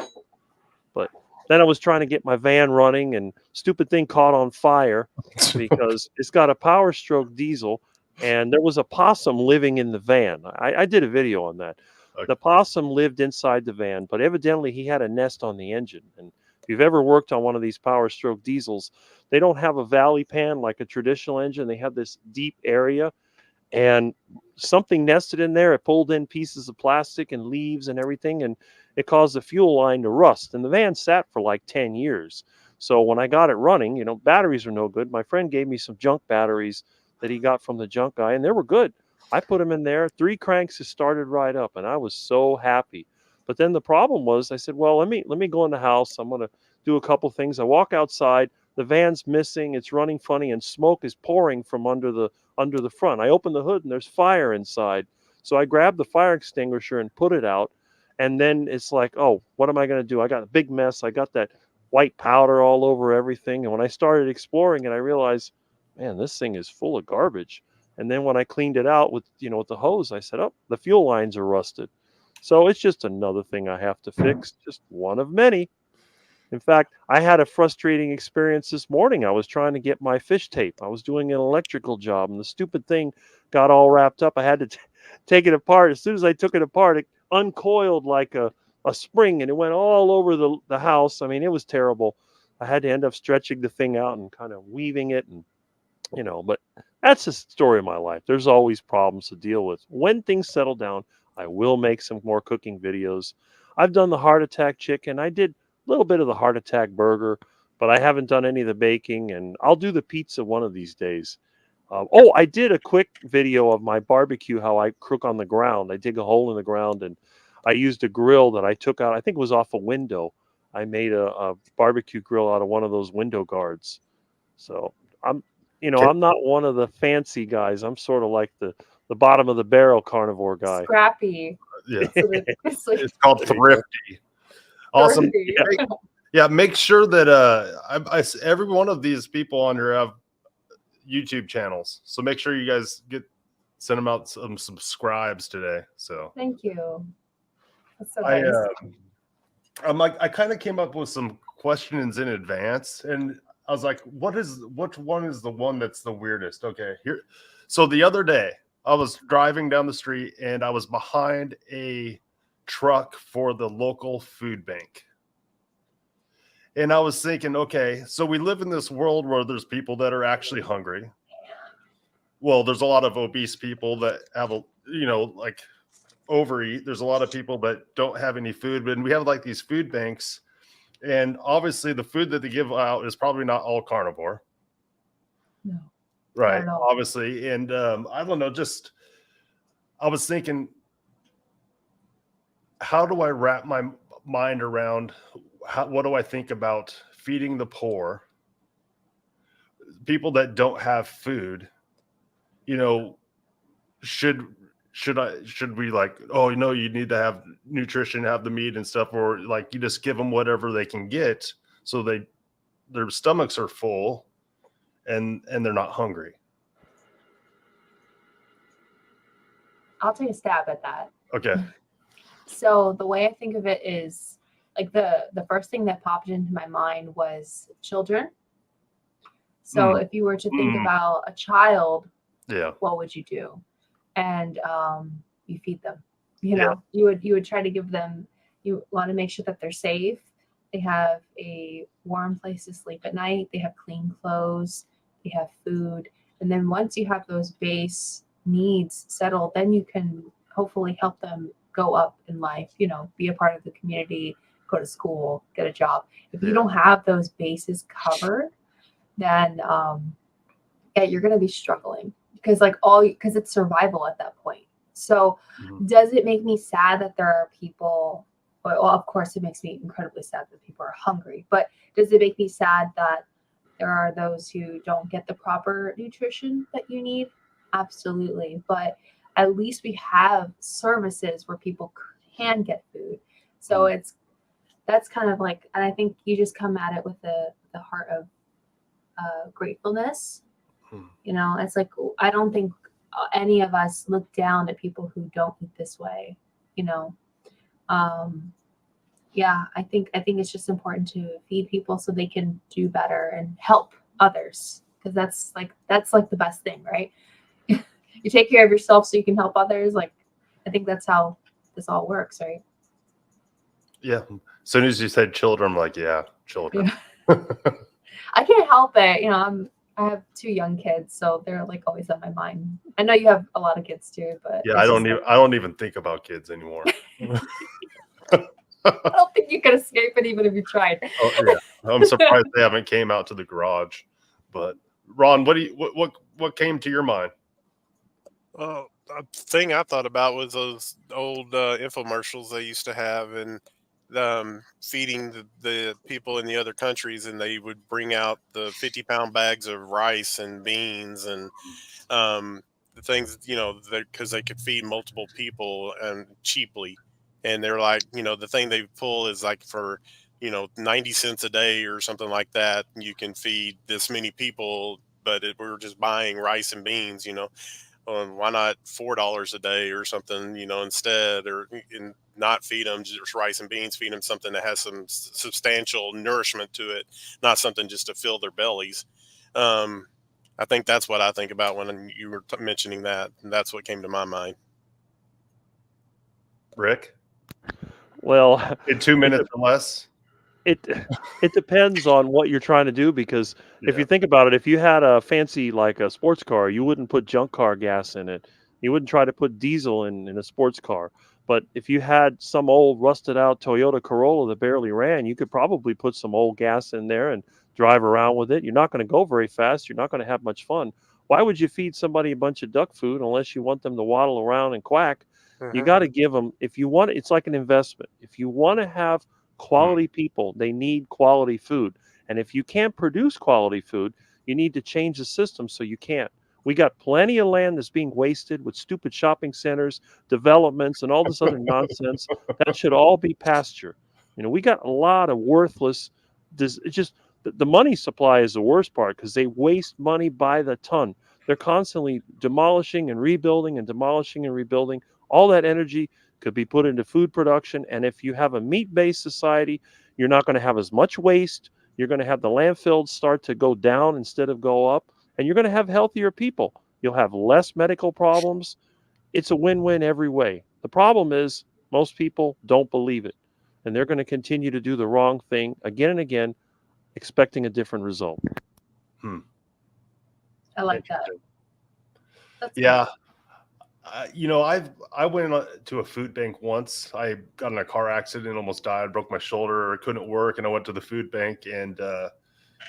But then I was trying to get my van running, and stupid thing caught on fire because it's got a Power Stroke diesel, and there was a possum living in the van. I did a video on that. Okay. The possum lived inside the van, but evidently he had a nest on the engine. And if you've ever worked on one of these Power Stroke diesels, they don't have a valley pan like a traditional engine. They have this deep area, and something nested in there. It pulled in pieces of plastic and leaves and everything, and it caused the fuel line to rust. And the van sat for like 10 years. So when I got it running, batteries are no good. My friend gave me some junk batteries that he got from the junk guy, and they were good. I put them in there, 3 cranks, it started right up, and I was so happy. But then the problem was, I said, well, let me go in the house. I'm going to do a couple things. I walk outside, the van's missing, it's running funny, and smoke is pouring from under the front. I open the hood, and there's fire inside. So I grabbed the fire extinguisher and put it out, and then it's like, oh, what am I going to do? I got a big mess. I got that white powder all over everything, and when I started exploring it, I realized, man, this thing is full of garbage. And then when I cleaned it out with the hose, I said, oh, the fuel lines are rusted. So it's just another thing I have to fix, just one of many. In fact, I had a frustrating experience this morning. I was trying to get my fish tape. I was doing an electrical job, and the stupid thing got all wrapped up. I had to take it apart. As soon as I took it apart, it uncoiled like a spring, and it went all over the house. I mean, it was terrible. I had to end up stretching the thing out and kind of weaving it, and but that's the story of my life. There's always problems to deal with. When things settle down, I will make some more cooking videos. I've done the heart attack chicken. I did a little bit of the heart attack burger, but I haven't done any of the baking, and I'll do the pizza one of these days. I did a quick video of my barbecue, how I cook on the ground. I dig a hole in the ground, and I used a grill that I took out. I think it was off a window. I made a barbecue grill out of one of those window guards. So I'm not one of the fancy guys. I'm sort of like the bottom of the barrel carnivore guy. Scrappy. Yeah. It's called thrifty. Awesome. Yeah, make sure that every one of these people on here have YouTube channels. So make sure you guys send them out some subscribes today. So thank you. That's so nice. I kind of came up with some questions in advance, and I was like, which one is the one that's the weirdest? Okay, here. So the other day I was driving down the street, and I was behind a truck for the local food bank. And I was thinking, okay, so we live in this world where there's people that are actually hungry. Well, there's a lot of obese people that have like overeat. There's a lot of people that don't have any food, but we have like these food banks, and obviously the food that they give out is probably not all carnivore. No. Right. Obviously. And I don't know, I was thinking, how do I wrap my mind around what do I think about feeding the poor, people that don't have food, you know, should we like, oh, you know, you need to have nutrition, have the meat and stuff, or like you just give them whatever they can get so their stomachs are full and they're not hungry? I'll take a stab at that. Okay. So the way I think of it is like the first thing that popped into my mind was children. So if you were to think about a child, Yeah. what would you do? And you feed them. You know, you would try to give them. You want to make sure that they're safe. They have a warm place to sleep at night. They have clean clothes. They have food. And then once you have those base needs settled, then you can hopefully help them go up in life, you know, be a part of the community, go to school, get a job. If you don't have those bases covered, then yeah, you're going to be struggling because it's survival at that point. So does it make me sad that there are people, well, of course it makes me incredibly sad that people are hungry, but does it make me sad that there are those who don't get the proper nutrition that you need? Absolutely. But at least we have services where people can get food. So that's kind of like, and I think you just come at it with the heart of gratefulness. You know, it's like, I don't think any of us look down at people who don't eat this way, you know. Yeah, I think it's just important to feed people so they can do better and help others, because that's like the best thing, right? You take care of yourself so you can help others. Like, I think that's how this all works, right? Yeah. As soon as you said children, I'm like, yeah, children. Yeah. I can't help it. You know, I have 2 young kids, so they're like always on my mind. I know you have a lot of kids too, but Yeah, I don't even think about kids anymore. I don't think you could escape it even if you tried. Oh, yeah. I'm surprised they haven't came out to the garage. But Ron, what came to your mind? A thing I thought about was those old infomercials they used to have, and feeding the people in the other countries, and they would bring out the 50-pound bags of rice and beans and the things, you know, because they could feed multiple people and cheaply. And they're like, you know, the thing they pull is like for, you know, 90 cents a day or something like that. You can feed this many people, but we're just buying rice and beans, you know. Why not $4 a day or something, you know, instead, or not feed them just rice and beans, feed them something that has some substantial nourishment to it, not something just to fill their bellies. I think that's what I think about when you were mentioning that, and that's what came to my mind. Rick? Well, In 2 minutes or less? it depends on what you're trying to do, because if you think about it, if you had a fancy like a sports car, you wouldn't put junk car gas in it. You wouldn't try to put diesel in a sports car. But if you had some old rusted out Toyota Corolla that barely ran, you could probably put some old gas in there and drive around with it. You're not going to go very fast. You're not going to have much fun. Why would you feed somebody a bunch of duck food unless you want them to waddle around and quack? You got to give them, if you want, it's like an investment. If you want to have quality people, they need quality food. And if you can't produce quality food, you need to change the system so you can't. We got plenty of land that's being wasted with stupid shopping centers, developments, and all this other nonsense. That should all be pasture. You know, we got a lot of worthless, it's just the money supply is the worst part, because they waste money by the ton. They're constantly demolishing and rebuilding and demolishing and rebuilding. All that energy could be put into food production. And if you have a meat-based society, you're not going to have as much waste. You're going to have the landfills start to go down instead of go up. And you're going to have healthier people. You'll have less medical problems. It's a win-win every way. The problem is most people don't believe it. And they're going to continue to do the wrong thing again and again, expecting a different result. I like that. That's Yeah. You know, I went to a food bank once. I got in a car accident, almost died, broke my shoulder, couldn't work, and I went to the food bank. And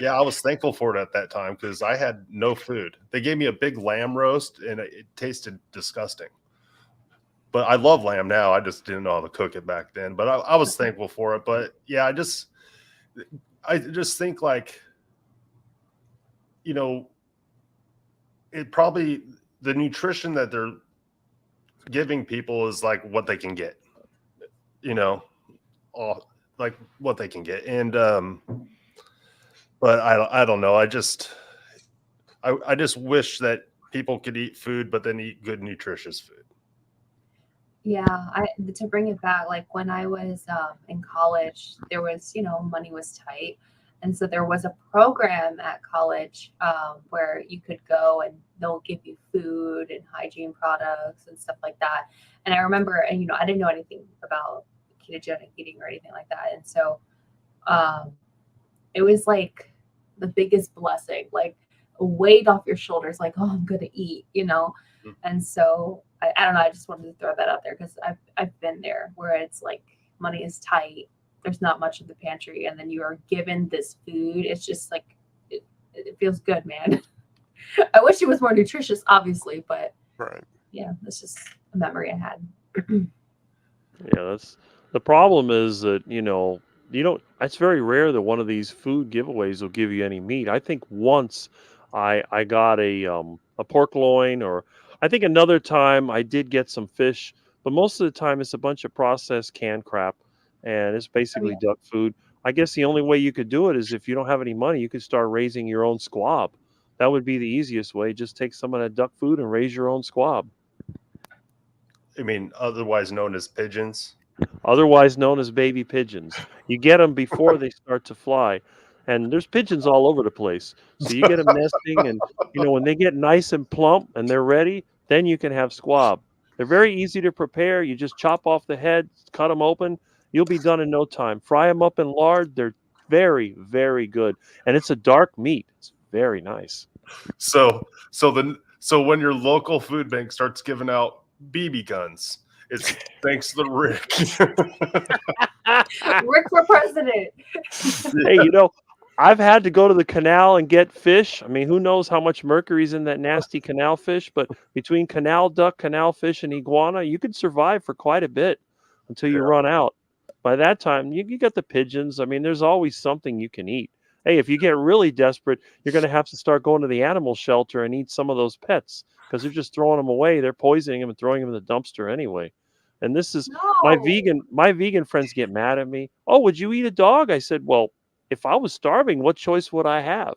yeah, I was thankful for it at that time because I had no food. They gave me a big lamb roast, and it tasted disgusting. But I love lamb now. I just didn't know how to cook it back then. But I was thankful for it. But yeah, I just think like, you know, it probably the nutrition that they're giving people is like what they can get, all like what they can get. And but I don't know. I just wish that people could eat food, but then eat good, nutritious food. Yeah, to bring it back, like when I was in college, there was, money was tight. And so there was a program at college where you could go and they'll give you food and hygiene products and stuff like that. And I remember, and I didn't know anything about ketogenic eating or anything like that. And so it was like the biggest blessing, like a weight off your shoulders, like, oh, I'm going to eat, And so I don't know. I just wanted to throw that out there because I've been there where it's like money is tight. There's not much in the pantry. And then you are given this food. It's just like, it feels good, man. I wish it was more nutritious, obviously, but Right. Yeah, that's just a memory I had. Yeah, that's the problem is that, it's very rare that one of these food giveaways will give you any meat. I think once I got a pork loin, or I think another time I did get some fish, but most of the time it's a bunch of processed canned crap and it's basically duck food. I guess the only way you could do it is if you don't have any money, you could start raising your own squab. That would be the easiest way. Just take some of that duck food and raise your own squab. I mean, otherwise known as pigeons. Otherwise known as baby pigeons. You get them before they start to fly. And there's pigeons all over the place. So you get them nesting, and when they get nice and plump and they're ready, then you can have squab. They're very easy to prepare. You just chop off the head, cut them open. You'll be done in no time. Fry them up in lard. They're very, very good. And it's a dark meat. It's very nice. So when your local food bank starts giving out BB guns, it's thanks to Rick. Rick for president. Hey, I've had to go to the canal and get fish. I mean, who knows how much mercury's in that nasty canal fish, but between canal duck, canal fish, and iguana, you can survive for quite a bit until you run out. By that time, you got the pigeons. I mean, there's always something you can eat. Hey, if you get really desperate, you're going to have to start going to the animal shelter and eat some of those pets because they're just throwing them away. They're poisoning them and throwing them in the dumpster anyway. And this is my vegan friends get mad at me. Oh, would you eat a dog? I said, well, if I was starving, what choice would I have?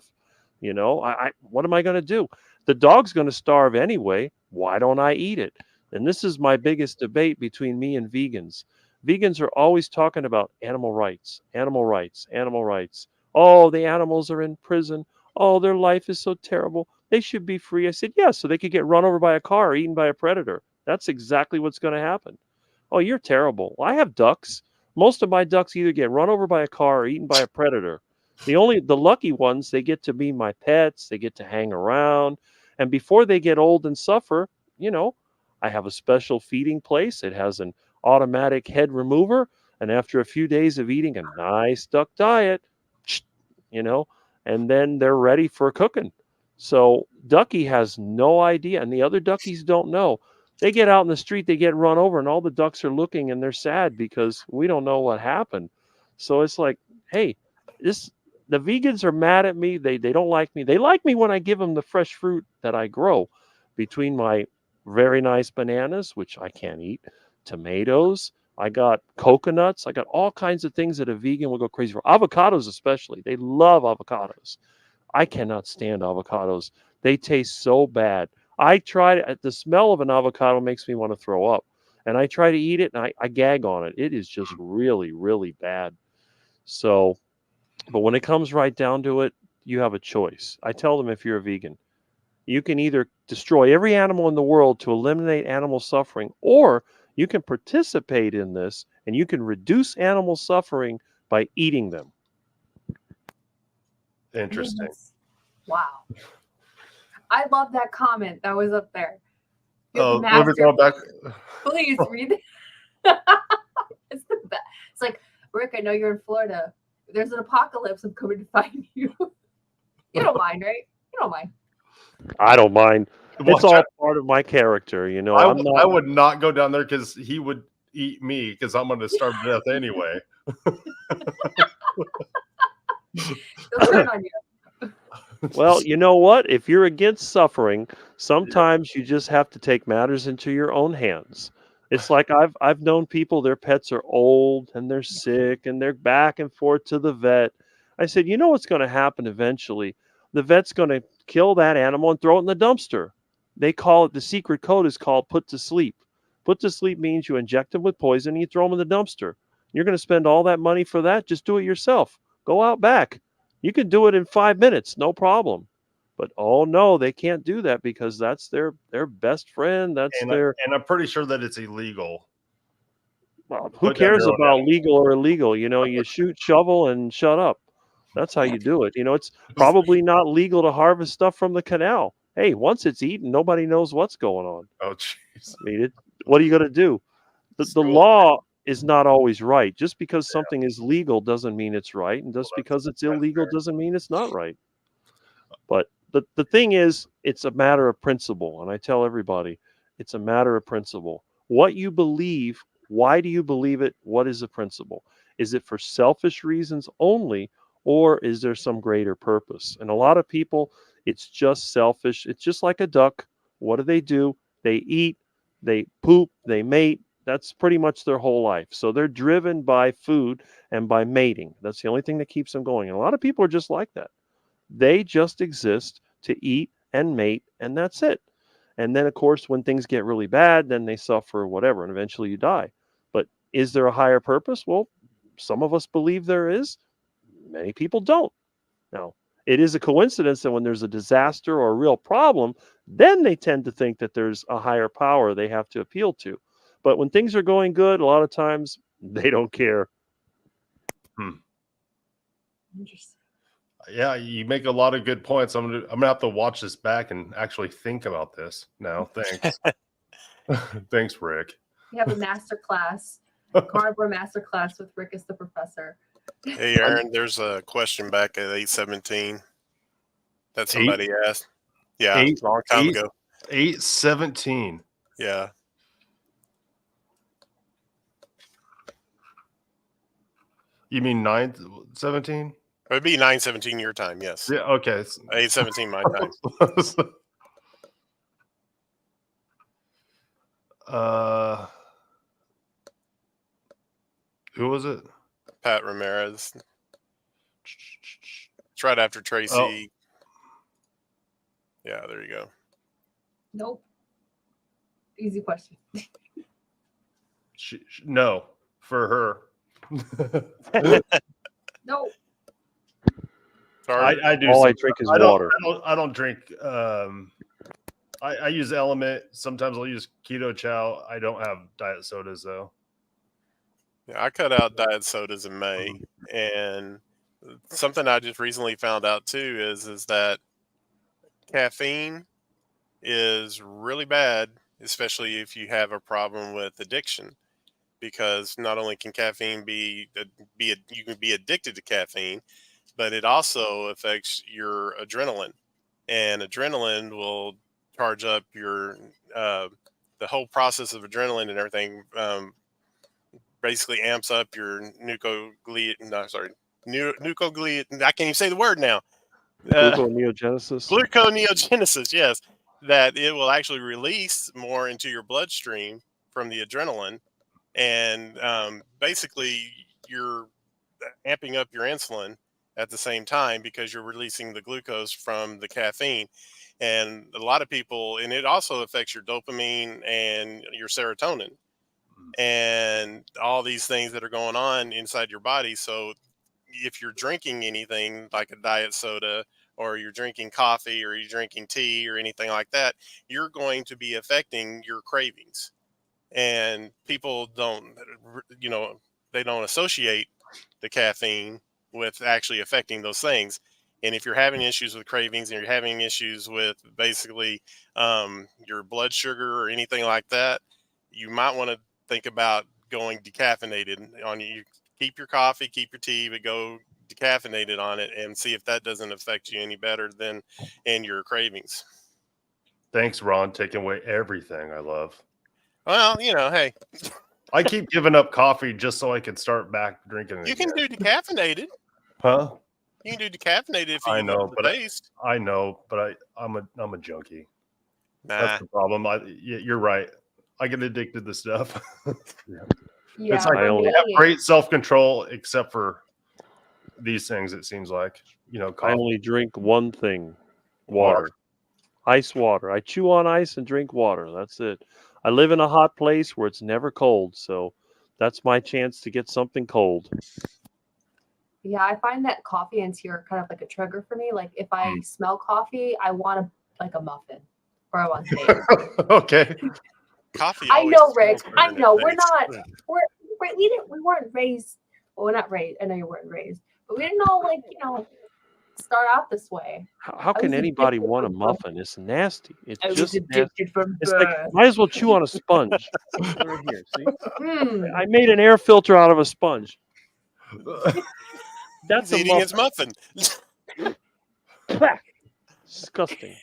What am I going to do? The dog's going to starve anyway. Why don't I eat it? And this is my biggest debate between me and vegans. Vegans are always talking about animal rights, animal rights, animal rights. Oh, the animals are in prison. Oh, their life is so terrible. They should be free. I said, yeah, so they could get run over by a car or eaten by a predator. That's exactly what's going to happen. Oh, you're terrible. Well, I have ducks. Most of my ducks either get run over by a car or eaten by a predator. The lucky ones, they get to be my pets. They get to hang around. And before they get old and suffer, I have a special feeding place. It has an automatic head remover. And after a few days of eating a nice duck diet, and then they're ready for cooking. So Ducky has no idea, and the other duckies don't know. They get out in the street, they get run over, and all the ducks are looking and they're sad because we don't know what happened. So it's like, hey, the vegans are mad at me. They don't like me. They like me when I give them the fresh fruit that I grow between my very nice bananas, which I can't eat, tomatoes. I got coconuts. I got all kinds of things that a vegan will go crazy for. Avocados especially. They love avocados. I cannot stand avocados. They taste so bad. I tried the smell of an avocado makes me want to throw up. And I try to eat it and I gag on it. It is just really, really bad. So, but when it comes right down to it, you have a choice. I tell them if you're a vegan, you can either destroy every animal in the world to eliminate animal suffering, or you can participate in this and you can reduce animal suffering by eating them. Interesting. Wow. I love that comment that was up there. Oh, let me go back. Please read it. It's the best. It's like, Rick, I know you're in Florida. There's an apocalypse. I'm coming to find you. You don't mind, right? You don't mind. I don't mind. It's all part of my character, I would not go down there because he would eat me because I'm going to starve to death anyway. He'll turn on you. Well, you know what? If you're against suffering, sometimes you just have to take matters into your own hands. It's like I've known people, their pets are old and they're sick and they're back and forth to the vet. I said, you know what's going to happen eventually? The vet's going to kill that animal and throw it in the dumpster. They call it, the secret code is called put to sleep. Put to sleep means you inject them with poison and you throw them in the dumpster. You're going to spend all that money for that? Just do it yourself. Go out back. You can do it in 5 minutes, no problem. But oh no, they can't do that because that's their best friend. That's their. And I'm pretty sure that it's illegal. Well, who Put down cares your own about animal. legal or illegal? You know, you shoot, shovel, and shut up. That's how you do it. You know, it's probably not legal to harvest stuff from the canal. Hey, once it's eaten, nobody knows what's going on. Oh, jeez. I mean, what are you going to do? The law is not always right. Just because something is legal doesn't mean it's right, and just because it's illegal doesn't mean it's not right. But the thing is, it's a matter of principle, and I tell everybody, it's a matter of principle. What you believe, why do you believe it? What is the principle? Is it for selfish reasons only, or is there some greater purpose? And a lot of people, it's just selfish. It's just like a duck. What do? They eat, they poop, they mate. That's pretty much their whole life. So they're driven by food and by mating. That's the only thing that keeps them going. And a lot of people are just like that. They just exist to eat and mate, and that's it. And then, of course, when things get really bad, then they suffer, whatever, and eventually you die. But is there a higher purpose? Well, some of us believe there is. Many people don't. Now, it is a coincidence that when there's a disaster or a real problem, then they tend to think that there's a higher power they have to appeal to. But when things are going good, a lot of times they don't care. Interesting. Yeah, you make a lot of good points. I'm gonna have to watch this back and actually think about this now. Thanks. Thanks, Rick. We have a master class, carnivore master class with Rick as the professor. Hey, Aaron, there's a question back at 8:17 that somebody asked. Yeah, a long time ago. 8:17. Yeah. You mean 9:17? It would be 9:17 your time, yes. Yeah, okay. 8:17 my time. Who was it? Pat Ramirez. It's right after Tracy. Oh. Yeah, there you go. Nope. Easy question. No, for her. Nope. Sorry. I do. All I drink is water. I don't drink. I use Element. Sometimes I'll use Keto Chow. I don't have diet sodas though. Yeah, I cut out diet sodas in May, and something I just recently found out too is that caffeine is really bad, especially if you have a problem with addiction, because not only can caffeine you can be addicted to caffeine, but it also affects your adrenaline, and adrenaline will charge up your the whole process of adrenaline and everything. Basically amps up your nucleogenesis. I can't even say the word now. Gluconeogenesis. Gluconeogenesis, yes. That it will actually release more into your bloodstream from the adrenaline. And basically, you're amping up your insulin at the same time because you're releasing the glucose from the caffeine. And a lot of people, and it also affects your dopamine and your serotonin and all these things that are going on inside your body. So if you're drinking anything like a diet soda, or you're drinking coffee, or you're drinking tea or anything like that, you're going to be affecting your cravings. And people don't, they don't associate the caffeine with actually affecting those things. And if you're having issues with cravings and you're having issues with basically your blood sugar or anything like that, you might want to think about going decaffeinated on you. Keep your coffee, keep your tea, but go decaffeinated on it and see if that doesn't affect you any better than in your cravings. Thanks, Ron, taking away everything I love. Well, hey. I keep giving up coffee just so I can start back drinking it. You can do decaffeinated. Huh? You can do decaffeinated if I you know, love the but taste. I'm a junkie. Nah. That's the problem. You're right. I get addicted to stuff. Yeah, It's like I for only- I have me, great self-control except for these things, it seems like. I Coffee. only drink one thing, Water. water. Ice water. I chew on ice and drink water. That's it. I live in a hot place where it's never cold, so that's my chance to get something cold. yeah, I find that coffee and tea are kind of like a trigger for me. Like if I smell coffee, I want a muffin or I want steak. Okay. Coffee. I always know, smells Rick. better I than know it we're tastes. not. We weren't raised. Well, we're not raised. I know you weren't raised, but we didn't know start out this way. How I can was anybody addicted want a from birth. muffin? It's nasty. It's I was just nasty. addicted from It's like birth. might as well chew on a sponge. Right here, see? Mm. I made an air filter out of a sponge. That's He's a eating his muffin. muffin. Disgusting.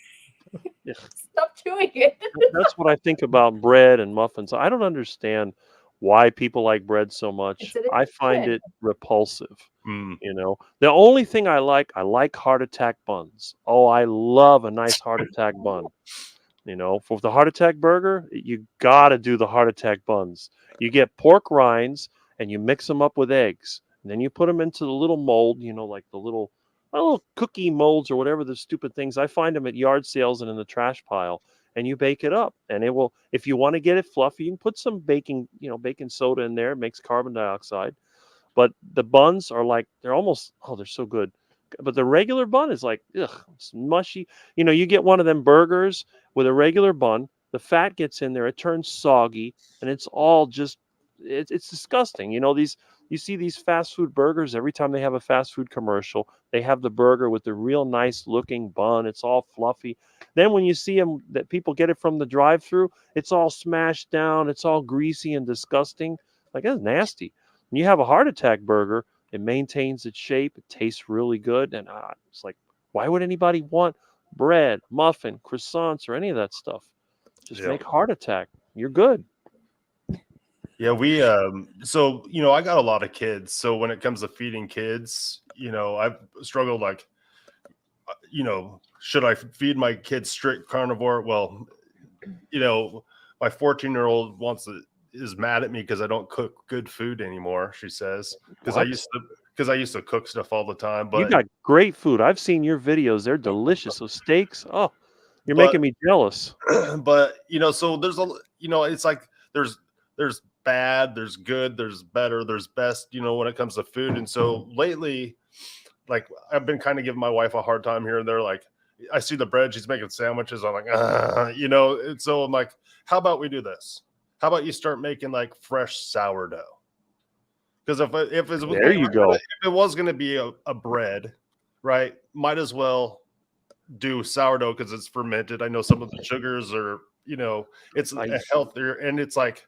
Yeah. Stop chewing it. That's what I think about bread and muffins. I don't understand why people like bread so much. It's an I find addiction. it repulsive. Mm. The only thing I like heart attack buns. Oh, I love a nice heart attack bun. For the heart attack burger, you gotta do the heart attack buns. You get pork rinds and you mix them up with eggs, and then you put them into the little mold. Like the little cookie molds or whatever the stupid things. I find them at yard sales and in the trash pile. And you bake it up, and it will. If you want to get it fluffy, you can put some baking soda in there. It makes carbon dioxide. But the buns are like they're so good. But the regular bun is like, ugh, it's mushy. You get one of them burgers with a regular bun, the fat gets in there, it turns soggy, and it's all just it's disgusting. You see these fast food burgers every time they have a fast food commercial, they have the burger with the real nice looking bun, it's all fluffy. Then when you see them that people get it from the drive-through, it's all smashed down, it's all greasy and disgusting. Like that's nasty. When you have a heart attack burger, it maintains its shape. It tastes really good. And it's like, why would anybody want bread, muffin, croissants, or any of that stuff? Just Yeah. make heart attack. You're good. Yeah, so I got a lot of kids. So when it comes to feeding kids, I've struggled should I feed my kids strict carnivore? Well, my 14-year-old is mad at me because I don't cook good food anymore, she says. Because I used to cook stuff all the time. But You got great food. I've seen your videos. They're delicious. Those steaks. Oh, you're making me jealous. But so there's it's like there's bad, there's good, there's better, there's best, when it comes to food. And so lately, like I've been kind of giving my wife a hard time here and there. Like I see the bread, she's making sandwiches. I'm like, and so I'm like, how about we do this? How about you start making like fresh sourdough? Because if it was going to be a bread, right, might as well do sourdough because it's fermented. I know some of the sugars are, it's healthier, and it's like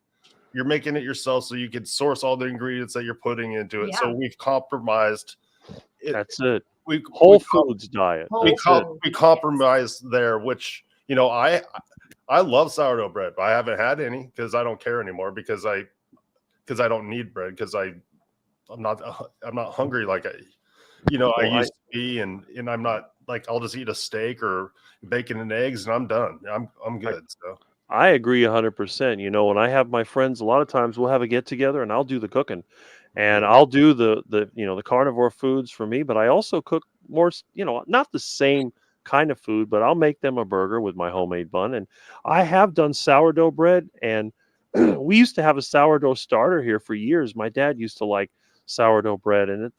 you're making it yourself, so you can source all the ingredients that you're putting into it. Yeah. So we've compromised. That's it. Whole Foods diet. We compromise there, which I love sourdough bread, but I haven't had any because I don't care anymore because I don't need bread because I'm not hungry like I used to be, and I'm not like I'll just eat a steak or bacon and eggs and I'm done. I'm good. So I agree 100%. When I have my friends, a lot of times we'll have a get together and I'll do the cooking, and I'll do the carnivore foods for me, but I also cook more, not the same kind of food, but I'll make them a burger with my homemade bun. And I have done sourdough bread, and we used to have a sourdough starter here for years. My dad used to like sourdough bread, and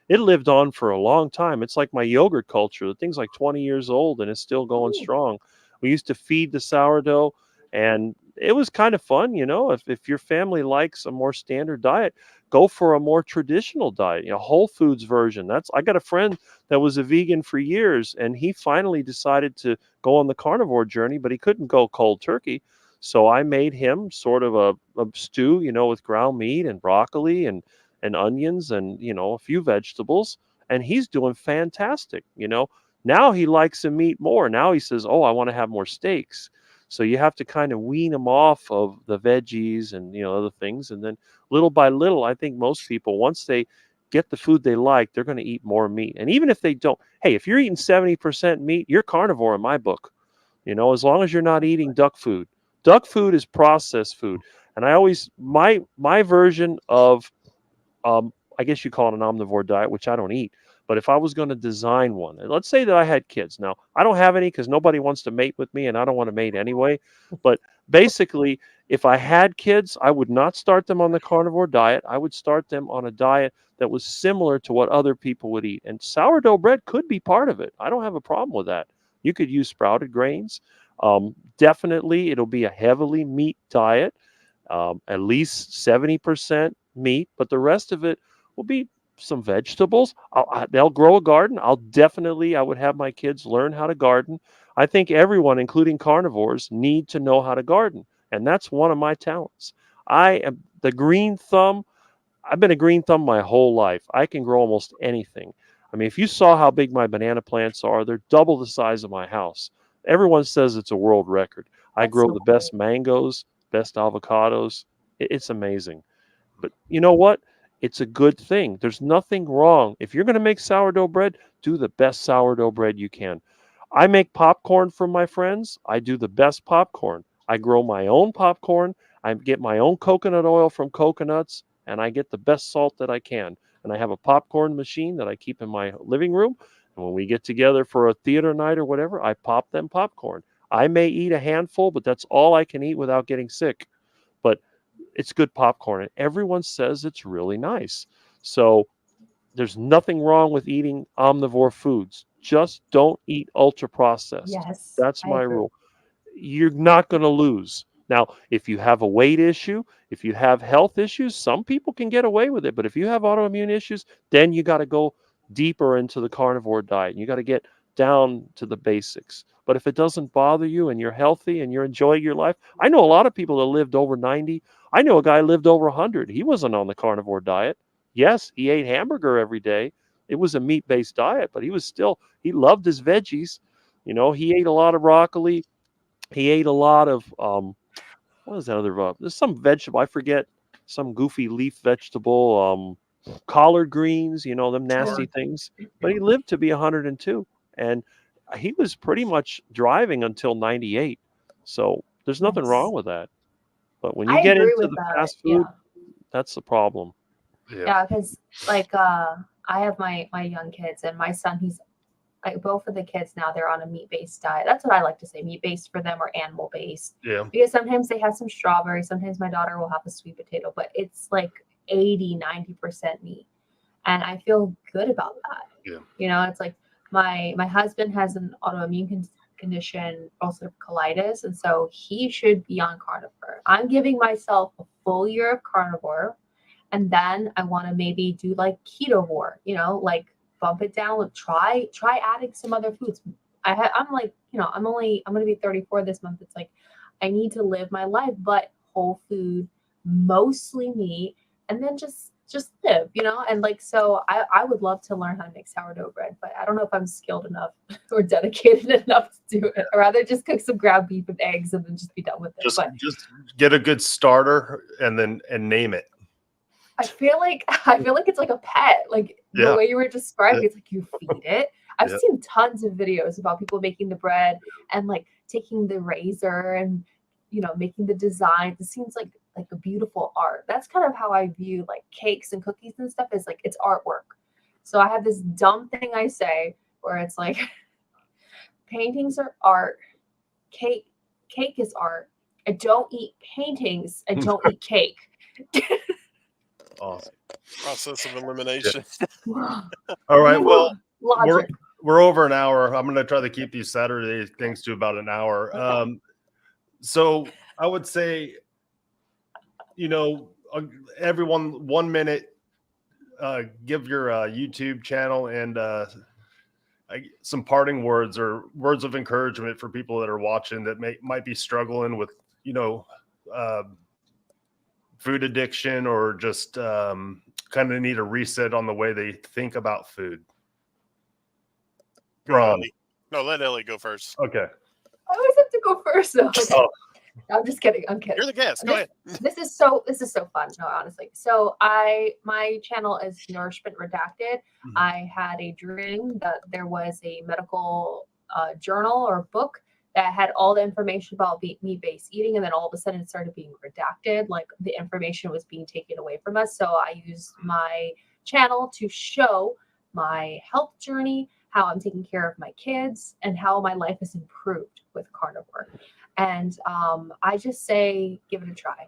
it lived on for a long time. It's like my yogurt culture. The thing's like 20 years old and it's still going strong. We used to feed the sourdough, and it was kind of fun. If your family likes a more standard diet, go for a more traditional diet, whole foods version. I got a friend that was a vegan for years, and he finally decided to go on the carnivore journey, but he couldn't go cold turkey. So I made him sort of a stew, with ground meat and broccoli and onions and, a few vegetables. And he's doing fantastic. Now he likes the meat more. Now he says, oh, I want to have more steaks. So you have to kind of wean them off of the veggies and, other things. And then little by little, I think most people, once they get the food they like, they're going to eat more meat. And even if they don't, hey, if you're eating 70% meat, you're carnivore in my book. As long as you're not eating duck food. Duck food is processed food. And I always, my version of, I guess you call it an omnivore diet, which I don't eat. But if I was going to design one, and let's say that I had kids. Now, I don't have any because nobody wants to mate with me and I don't want to mate anyway. But basically, if I had kids, I would not start them on the carnivore diet. I would start them on a diet that was similar to what other people would eat. And sourdough bread could be part of it. I don't have a problem with that. You could use sprouted grains. Definitely, it'll be a heavily meat diet, at least 70% meat, but the rest of it will be some vegetables. They'll grow a garden. I would have my kids learn how to garden. I think everyone, including carnivores, need to know how to garden. And that's one of my talents. I am the green thumb. I've been a green thumb my whole life. I can grow almost anything. I mean, if you saw how big my banana plants are, they're double the size of my house. Everyone says it's a world record. I grow the best mangoes, best avocados. It's amazing. But you know what? It's a good thing. There's nothing wrong. If you're going to make sourdough bread, do the best sourdough bread you can. I make popcorn for my friends. I do the best popcorn. I grow my own popcorn. I get my own coconut oil from coconuts, and I get the best salt that I can. And I have a popcorn machine that I keep in my living room. And when we get together for a theater night or whatever, I pop them popcorn. I may eat a handful, but that's all I can eat without getting sick. But it's good popcorn, and everyone says it's really nice. So there's nothing wrong with eating omnivore foods. Just don't eat ultra processed. Yes, That's I my agree. rule. You're not going to lose. Now, if you have a weight issue, if you have health issues, some people can get away with it. But if you have autoimmune issues, then you got to go deeper into the carnivore diet. You got to get down to the basics. But if it doesn't bother you and you're healthy and you're enjoying your life, I know a lot of people that lived over 90. I know a guy lived over 100. He wasn't on the carnivore diet. Yes, he ate hamburger every day. It was a meat-based diet, but he loved his veggies. He ate a lot of broccoli. He ate a lot of what is that other there's some vegetable, I forget, some goofy leaf vegetable, collard greens, them nasty things. But he lived to be 102, and he was pretty much driving until 98. So there's nothing wrong with that. But when you I get agree into with the that. fast Yeah. food, that's the problem. Yeah, because like I have my young kids, and my son, he's like, both of the kids now, they're on a meat-based diet. That's what I like to say, meat-based for them or animal-based. Yeah. Because sometimes they have some strawberries, sometimes my daughter will have a sweet potato, but it's like 80-90% meat, and I feel good about that. Yeah. It's like my husband has an autoimmune condition, ulcerative colitis, and so he should be on carnivore. I'm giving myself a full year of carnivore, and then I want to maybe do like ketovore, like bump it down. Try adding some other foods. I'm like, I'm going to be 34 this month. It's like I need to live my life, but whole food, mostly meat, and then just live, and like, so I would love to learn how to make sourdough bread, but I don't know if I'm skilled enough or dedicated enough to do it. I'd rather just cook some ground beef and eggs and then just be done with it. Just get a good starter and name it. I feel like it's like a pet, like the way you were describing. It's like you feed it. I've seen tons of videos about people making the bread and like taking the razor and making the designs. It seems like a beautiful art. That's kind of how I view like cakes and cookies and stuff, is like it's artwork. So I have this dumb thing I say where it's like paintings are art, cake is art. I don't eat paintings. I don't eat cake. Awesome. Process of elimination. All right. Well, Logic. we're over an hour. I'm going to try to keep these Saturday things to about an hour. Okay. So I would say, everyone 1 minute, give your YouTube channel and some parting words or words of encouragement for people that are watching that might be struggling with, food addiction, or just kind of need a reset on the way they think about food. Ron. No, let Ellie go first. Okay. I always have to go first, though. Oh. I'm just kidding. I'm kidding. You're the guest. Go ahead. This is so fun. No, honestly. So my channel is Nourishment Redacted. I had a dream that there was a medical journal or book that had all the information about meat-based eating, and then all of a sudden it started being redacted, like the information was being taken away from us. So I used my channel to show my health journey, how I'm taking care of my kids, and how my life has improved with carnivore. And I just say, give it a try,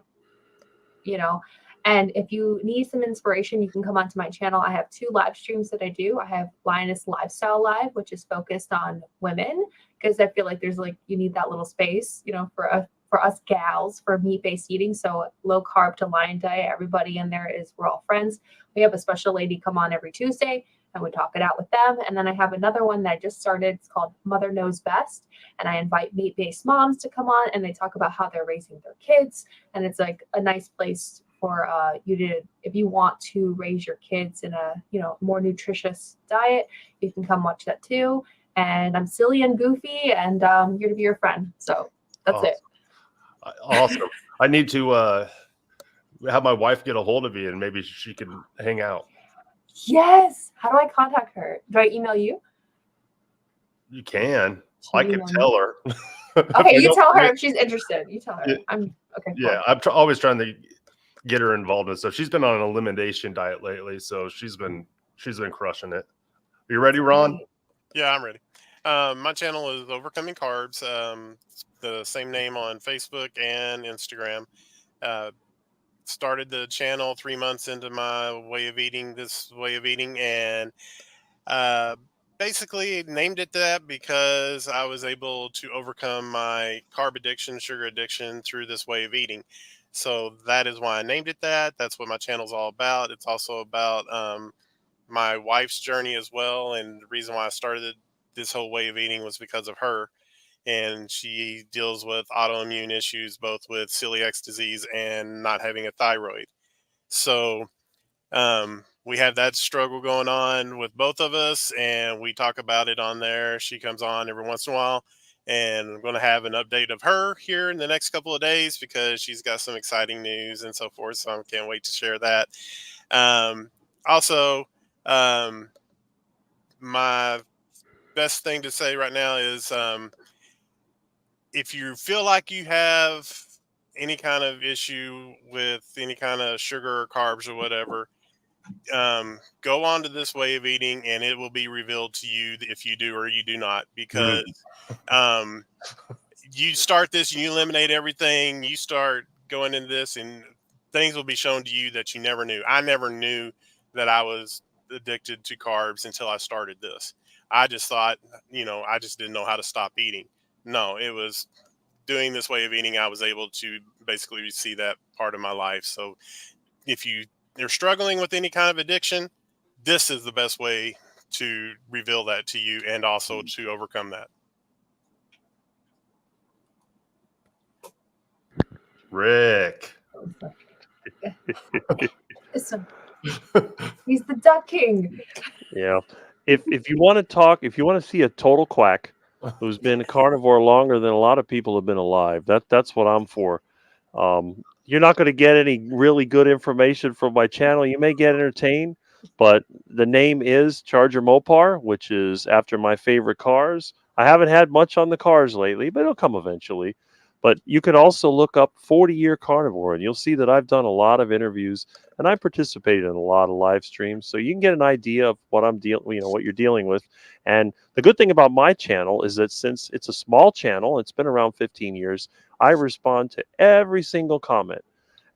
And if you need some inspiration, you can come onto my channel. I have 2 live streams that I do. I have Lioness Lifestyle Live, which is focused on women, because I feel like there's you need that little space, for us gals, for meat-based eating. So low carb to lion diet, everybody in there we're all friends. We have a special lady come on every Tuesday, and we talk it out with them. And then I have another one that I just started. It's called Mother Knows Best. And I invite meat-based moms to come on, and they talk about how they're raising their kids. And it's like a nice place for you to, if you want to raise your kids in a, more nutritious diet, you can come watch that too. And I'm silly and goofy, and I'm here to be your friend. So that's it. Awesome. I need to have my wife get a hold of you, and maybe she can hang out. Yes. How do I contact her? Do I email you? You can. I can tell her. Okay, you tell her if she's interested. You tell her. Yeah. I'm okay. Yeah, I'm always trying to get her involved in stuff. She's been on an elimination diet lately, so she's been crushing it. Are you ready, Ron? Yeah, I'm ready. My channel is Overcoming Carbs. The same name on Facebook and Instagram. Started the channel 3 months into my this way of eating, and basically named it that because I was able to overcome my carb addiction, sugar addiction through this way of eating. So that is why I named it that. That's what my channel's all about. It's also about my wife's journey as well. And the reason why I started this whole way of eating was because of her. And she deals with autoimmune issues, both with celiac disease and not having a thyroid. So we have that struggle going on with both of us, and we talk about it on there. She comes on every once in a while, and I'm going to have an update of her here in the next couple of days because she's got some exciting news and so forth. So I can't wait to share that. Also, my best thing to say right now is if you feel like you have any kind of issue with any kind of sugar or carbs or whatever, go on to this way of eating, and it will be revealed to you if you do or you do not, because you start this and you eliminate everything, you start going into this and things will be shown to you that you never knew. I never knew that I was addicted to carbs until I started this. I just thought, I just didn't know how to stop eating. No, it was doing this way of eating. I was able to basically see that part of my life. So if you're struggling with any kind of addiction, this is the best way to reveal that to you and also to overcome that. Rick. He's the Duck King. Yeah. If you want to talk, if you want to see a total quack who's been a carnivore longer than a lot of people have been alive, that's what I'm for. You're not going to get any really good information from my channel. You may get entertained, but the name is Charger Mopar, which is after my favorite cars. I haven't had much on the cars lately, but it'll come eventually. But you can also look up 40-year carnivore, and you'll see that I've done a lot of interviews, and I participated in a lot of live streams, so you can get an idea of what what you're dealing with. And the good thing about my channel is that since it's a small channel, it's been around 15 years, I respond to every single comment.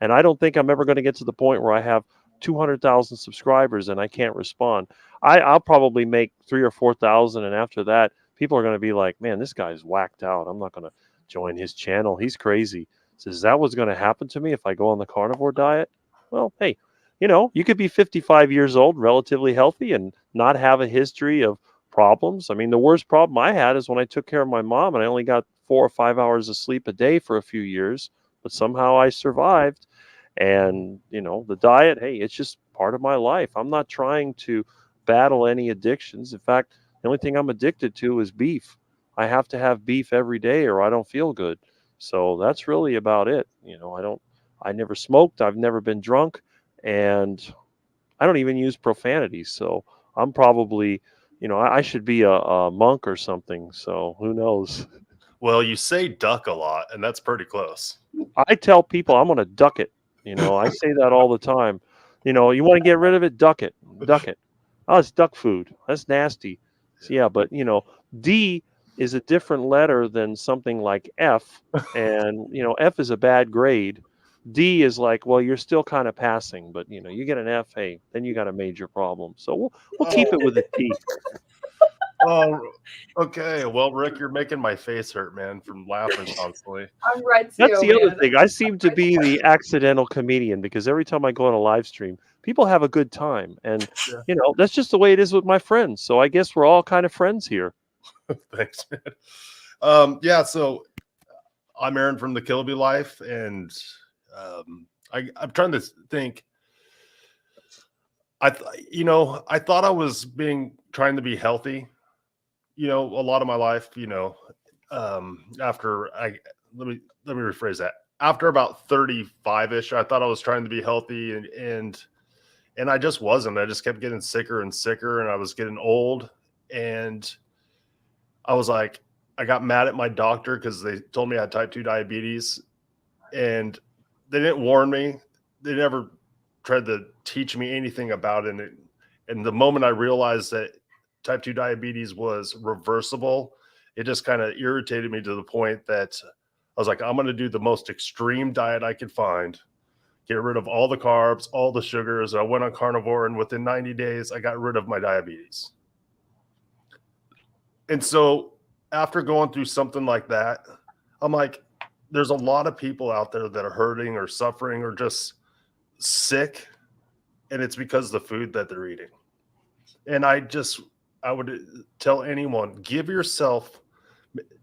And I don't think I'm ever going to get to the point where I have 200,000 subscribers and I can't respond. I'll probably make 3,000 or 4,000, and after that, people are going to be like, "Man, this guy's whacked out. I'm not going to join his channel. He's crazy." So is that what's going to happen to me if I go on the carnivore diet? Well, hey, you could be 55 years old, relatively healthy, and not have a history of problems. I mean, the worst problem I had is when I took care of my mom and I only got 4 or 5 hours of sleep a day for a few years, but somehow I survived. And, the diet, hey, it's just part of my life. I'm not trying to battle any addictions. In fact, the only thing I'm addicted to is beef. I have to have beef every day or I don't feel good. So that's really about it. I never smoked. I've never been drunk, and I don't even use profanity. So I'm probably, I should be a monk or something. So who knows? Well, you say duck a lot, and that's pretty close. I tell people I'm going to duck it. I say that all the time. You want to get rid of it, duck it, duck it. Oh, it's duck food. That's nasty. So, yeah, but D is a different letter than something like F, and F is a bad grade. D is like, well, you're still kind of passing, but you get an F, hey, then you got a major problem. So we'll keep it with a T. Oh, okay. Well, Rick, you're making my face hurt, man, from laughing constantly. I'm red too. That's the other man. thing. I seem to be the accidental comedian because every time I go on a live stream, people have a good time. And, Yeah. that's just the way it is with my friends. So I guess we're all kind of friends here. Thanks, man. Yeah, so I'm Aaron from the Kilby Life, and I'm trying to think. I thought I was trying to be healthy, a lot of my life, after let me rephrase that. After about 35-ish, I thought I was trying to be healthy, and I just wasn't. I just kept getting sicker and sicker, and I was getting old, and I was like, I got mad at my doctor because they told me I had type 2 diabetes, and they didn't warn me. They never tried to teach me anything about it. And the moment I realized that type 2 diabetes was reversible, it just kind of irritated me to the point that I was like, I'm going to do the most extreme diet I could find, get rid of all the carbs, all the sugars. I went on carnivore, and within 90 days, I got rid of my diabetes. And so after going through something like that, I'm like, there's a lot of people out there that are hurting or suffering or just sick, and it's because of the food that they're eating. And I would tell anyone, give yourself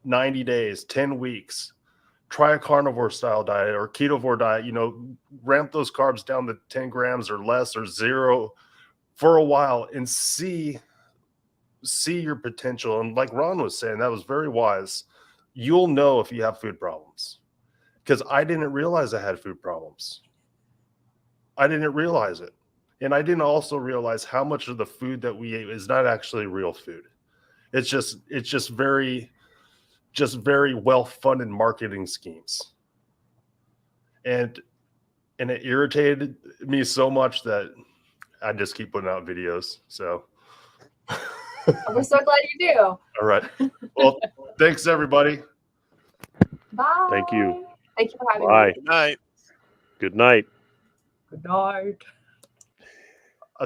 90 days, 10 weeks, try a carnivore style diet or ketovore diet, ramp those carbs down to 10 grams or less or 0 for a while and see your potential. And like Ron was saying, that was very wise. You'll know if you have food problems, because I didn't realize I had food problems. I didn't realize it. And I didn't also realize how much of the food that we ate is not actually real food. It's just very well-funded marketing schemes. And it irritated me so much that I just keep putting out videos. So We're so glad you do. all right. Well, thanks everybody. Bye. Thank you. Thank you for having Bye. me. Good night. Good night. Good night.